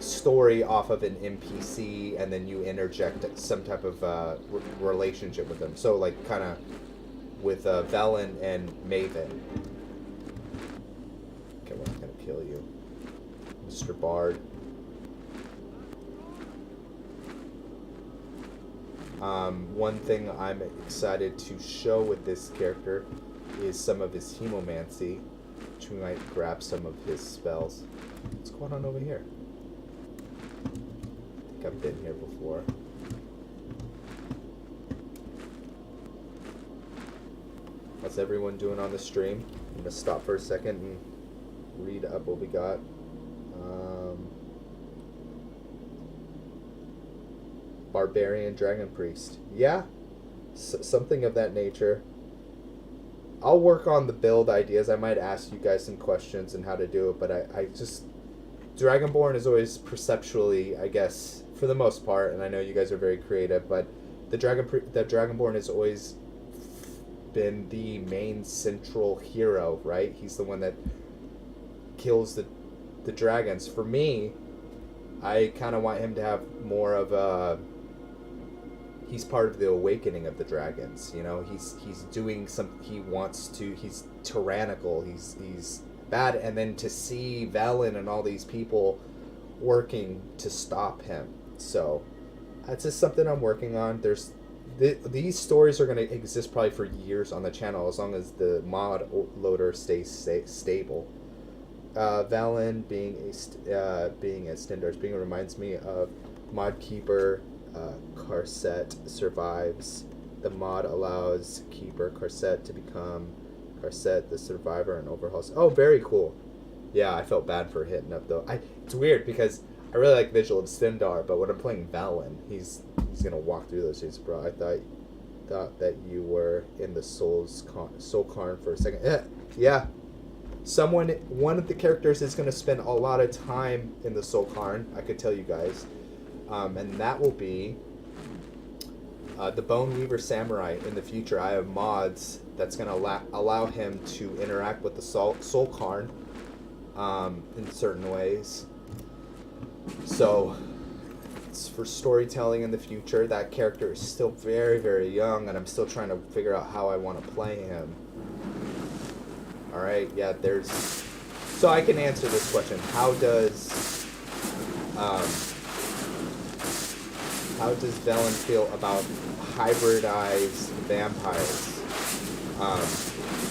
story off of an NPC and then you interject some type of relationship with them. So like kind of with Velen and Maven. Okay, we're not going to kill you. Mr. Bard. One thing I'm excited to show with this character is some of his hemomancy, which we might grab some of his spells. What's going on over here? I think I've been here before. How's everyone doing on the stream? I'm going to stop for a second and read up what we got. Barbarian Dragon Priest. Yeah, something of that nature. I'll work on the build ideas. I might ask you guys some questions and how to do it, but I just... Dragonborn is always perceptually, I guess, for the most part, and I know you guys are very creative, but the Dragonborn has always been the main central hero, right? He's the one that kills the dragons. For me, I kind of want him to have more of a... He's part of the awakening of the dragons, you know? He's doing some... He wants to... He's tyrannical. He's bad. And then to see Velen and all these people working to stop him. So, that's just something I'm working on. There's... These stories are going to exist probably for years on the channel as long as the mod loader stays stable. Valen being at Stendars being reminds me of Mod Keeper. Carset survives. The mod allows Keeper Carset to become Carset the Survivor and overhauls. Oh, very cool. Yeah, I felt bad for hitting up though. It's weird because I really like Vigil of Sindar, but when I'm playing Valen, he's gonna walk through those streets, bro. I thought that you were in the Soul Carn for a second. Yeah. One of the characters is gonna spend a lot of time in the Soul Carn, I could tell you guys. And that will be the Bone Weaver Samurai in the future. I have mods that's going to allow him to interact with the Soul Carn in certain ways. So, it's for storytelling in the future. That character is still very, very young, and I'm still trying to figure out how I want to play him. Alright, yeah, there's... So I can answer this question. How does Velen feel about hybridized vampires?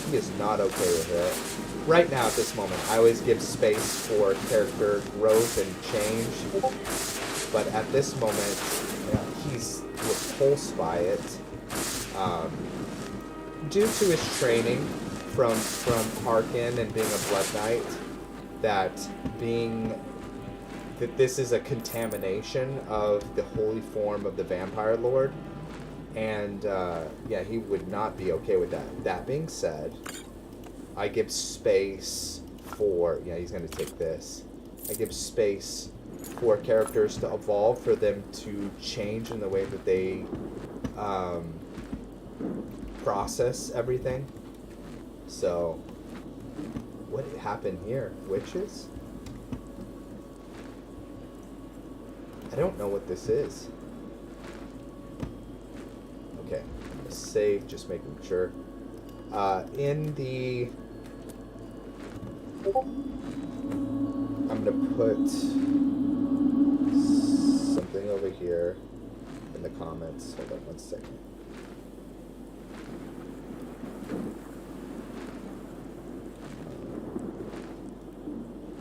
He is not okay with it. Right now, at this moment, I always give space for character growth and change. But at this moment, he's repulsed by it. Due to his training from Harkin and being a Blood Knight, that this is a contamination of the holy form of the Vampire Lord, and yeah, he would not be okay with that. That being said, I give space for, yeah, he's going to take this. I give space for characters to evolve, for them to change in the way that they process everything. So, what happened here? Witches? I don't know what this is. Okay, I'm gonna save, just making sure. In the... I'm gonna put something over here in the comments. Hold on one second.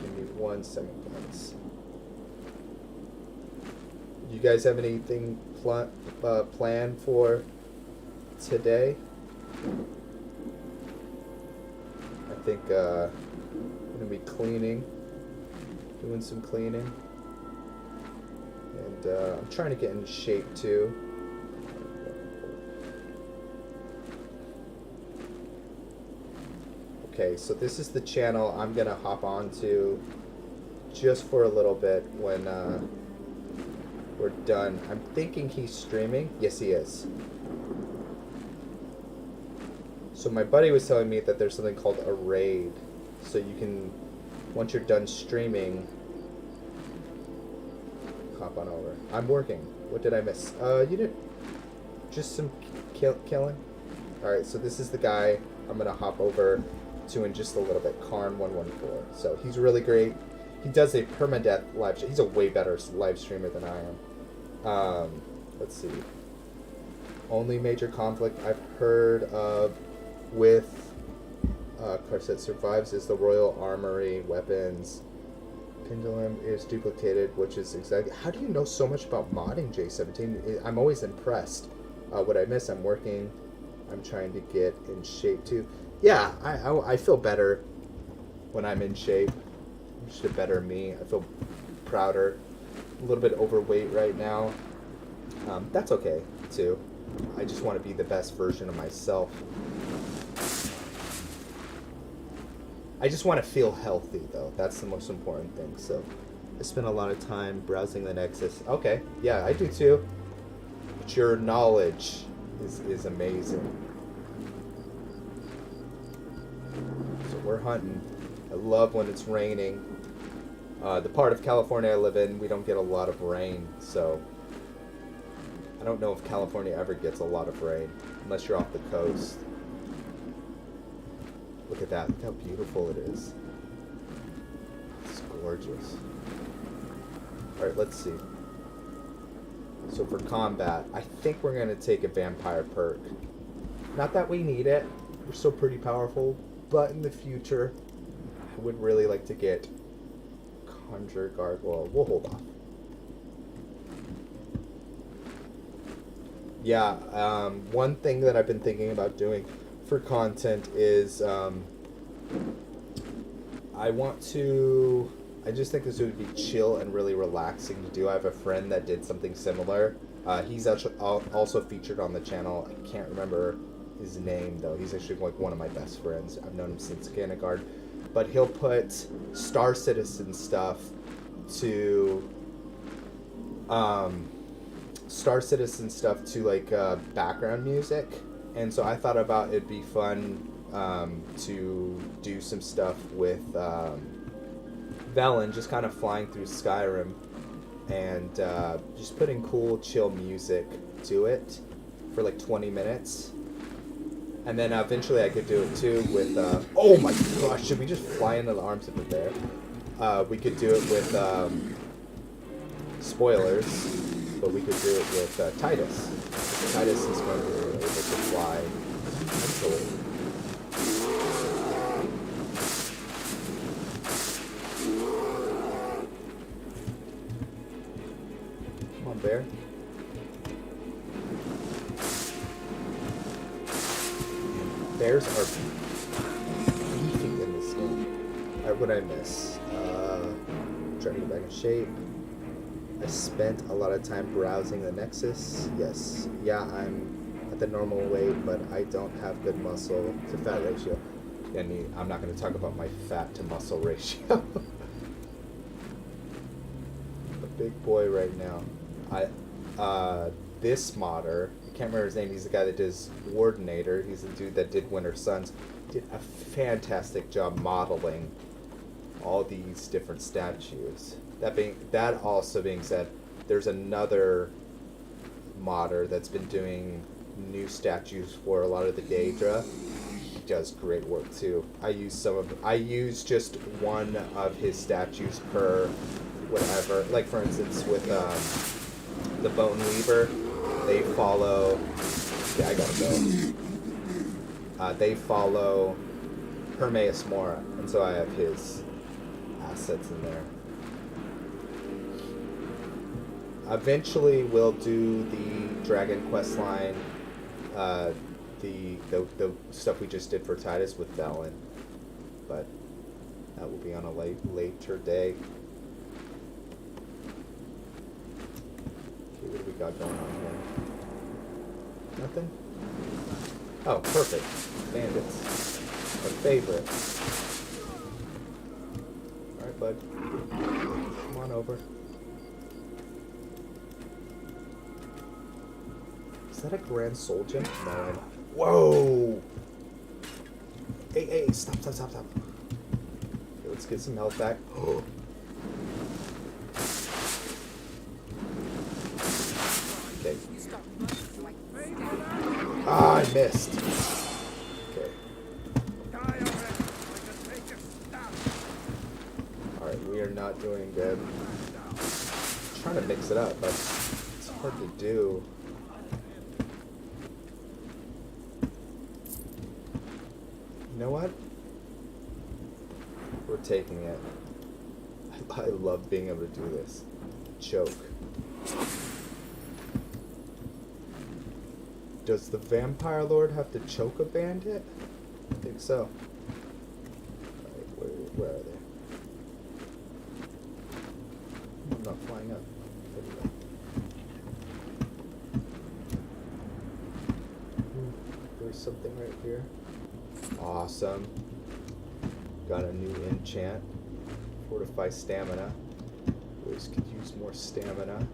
Give me 1 second, guys. You guys have anything planned for today? I think I'm gonna be cleaning, doing some cleaning, and I'm trying to get in shape too. Okay, so this is the channel I'm gonna hop onto just for a little bit when we're done. I'm thinking he's streaming. Yes, he is. So my buddy was telling me that there's something called a raid. So you can, once you're done streaming, hop on over. I'm working. What did I miss? You did just some killing. Alright, so this is the guy I'm going to hop over to in just a little bit. Karn 114. So he's really great. He does a permadeath live stream. He's a way better live streamer than I am. Let's see. Only major conflict I've heard of with Corset survives is the Royal Armory weapons. Pendulum is duplicated, which is exactly... How do you know so much about modding, J17? I'm always impressed. What I miss, I'm working. I'm trying to get in shape too. Yeah, I feel better when I'm in shape. I'm just a better me. I feel prouder. A little bit overweight right now. That's okay too. I just want to be the best version of myself. I just want to feel healthy, though. That's the most important thing. So, I spend a lot of time browsing the Nexus. Okay, yeah, I do too. But your knowledge is amazing. So we're hunting. I love when it's raining. The part of California I live in, we don't get a lot of rain, so I don't know if California ever gets a lot of rain, unless you're off the coast. Look at that. Look how beautiful it is. It's gorgeous. Alright, let's see. So for combat, I think we're going to take a vampire perk. Not that we need it. We're still pretty powerful. But in the future, I would really like to get Conjure Gargoyle. We'll hold off. Yeah, one thing that I've been thinking about doing for content is I want to I just think this would be chill and really relaxing to do. I have a friend that did something similar. He's actually also featured on the channel. I can't remember his name though. He's actually like one of my best friends. I've known him since kindergarten. But he'll put Star Citizen stuff to like background music, and so I thought about it'd be fun to do some stuff with Velen, just kind of flying through Skyrim and just putting cool chill music to it for like 20 minutes. And then eventually I could do it too with, oh my gosh, should we just fly into the arms of the bear? We could do it with, spoilers, but we could do it with Titus. Titus is going to be able to fly eventually. Come on, bear. Bears are beefy in this game. What did I miss? Trying to get back in shape. I spent a lot of time browsing the Nexus. Yes. Yeah, I'm at the normal weight, but I don't have good muscle to fat ratio. And I'm not going to talk about my fat to muscle ratio. A big boy right now. This modder, I can't remember his name, he's the guy that does Wardenator. He's the dude that did Winter Suns. Did a fantastic job modeling all these different statues. That also being said, there's another modder that's been doing new statues for a lot of the Daedra. He does great work too. I use just one of his statues per whatever. Like for instance with the Bone Weaver, they follow. Yeah, I gotta go. They follow Hermaeus Mora, and so I have his assets in there. Eventually, we'll do the Dragon Quest line, the stuff we just did for Titus with Velen, but that will be on a later day. Okay, what do we got going on here? Nothing? Oh, perfect. Bandits. Our favorite. Alright, bud. Come on over. Is that a Grand Soul Gem? No. Whoa! Hey, stop. Okay, let's get some health back. Okay. Ah, I missed. Okay. Alright, we are not doing good. I'm trying to mix it up, but it's hard to do. You know what? We're taking it. I love being able to do this. Choke. Does the Vampire Lord have to choke a bandit? I think so. Alright, where are they? I'm not flying up. There we go. There's something right here. Awesome. Got a new enchant. Fortify stamina. Always could use more stamina.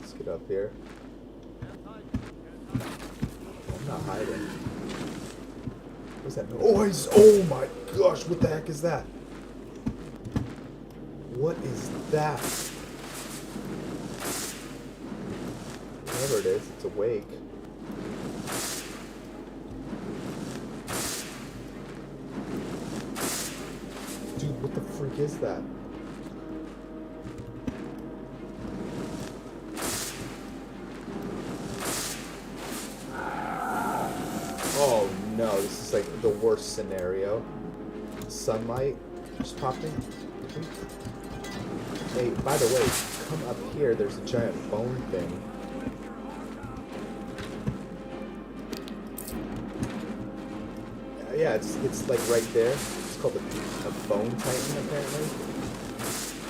Let's get up here. I'm not hiding. What's that? Oh my gosh, what the heck is that? What is that? Whatever it is, it's awake. Dude, what the freak is that? Oh no, this is like the worst scenario. Sunlight just popped in. Hey, by the way, come up here, there's a giant bone thing. Yeah, it's like right there. It's called a bone titan, apparently.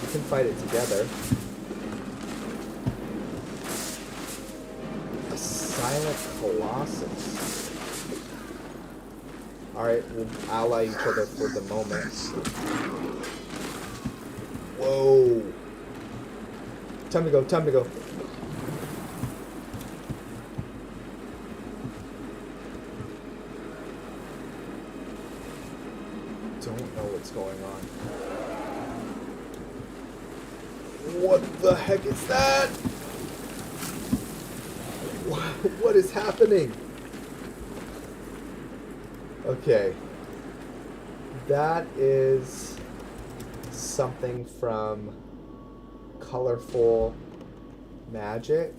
You can fight it together. A silent colossus. Alright, we'll ally each other for the moment. Whoa! Time to go, time to go. Don't know what's going on. What the heck is that? What is happening? Okay. That is something from Colorful Magic.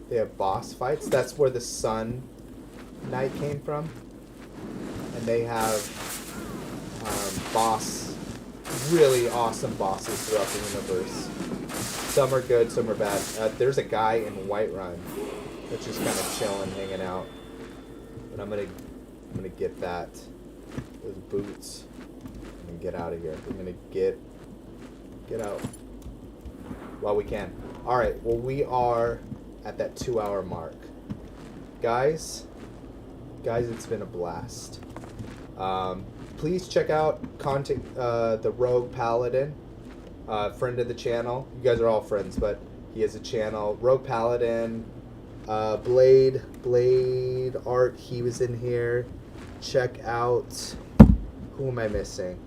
They have boss fights. That's where the Sun Knight came from. And they have really awesome bosses throughout the universe. Some are good, some are bad. There's a guy in Whiterun that's just kind of chilling, hanging out. But I'm gonna get those boots and get out of here. I'm gonna get out while we can. All right. Well, we are at that 2-hour mark, guys. It's been a blast. Please check out the Rogue Paladin, friend of the channel. You guys are all friends, but he has a channel. Rogue Paladin, Blade Art. He was in here. Check out. Who am I missing?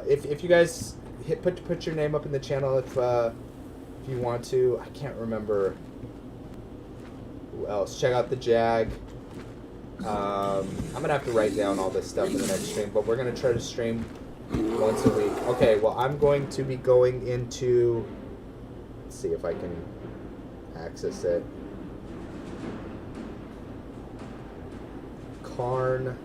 If you guys put your name up in the channel if you want to. I can't remember who else. Check out the Jag. I'm gonna have to write down all this stuff in the next stream, but we're gonna try to stream once a week. Okay, well, I'm going to be going into. Let's see if I can access it. Karn.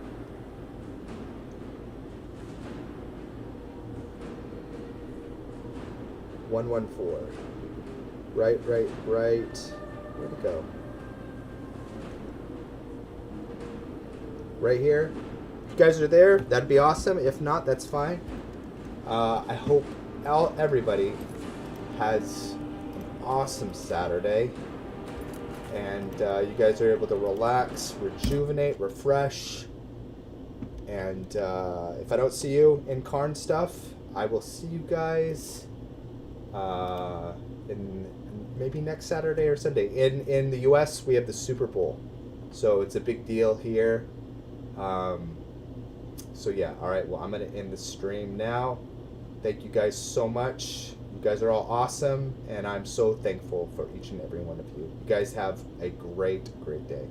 $114. Right. Where'd it go? Right here. If you guys are there, that'd be awesome. If not, that's fine. I hope everybody has an awesome Saturday. And you guys are able to relax, rejuvenate, refresh. And if I don't see you in Karn stuff, I will see you guys in maybe next Saturday or Sunday. In the US, we have the Super Bowl. So it's a big deal here. So yeah, alright, well, I'm going to end the stream now. Thank you guys so much. You guys are all awesome, and I'm so thankful for each and every one of you. You guys have a great, great day.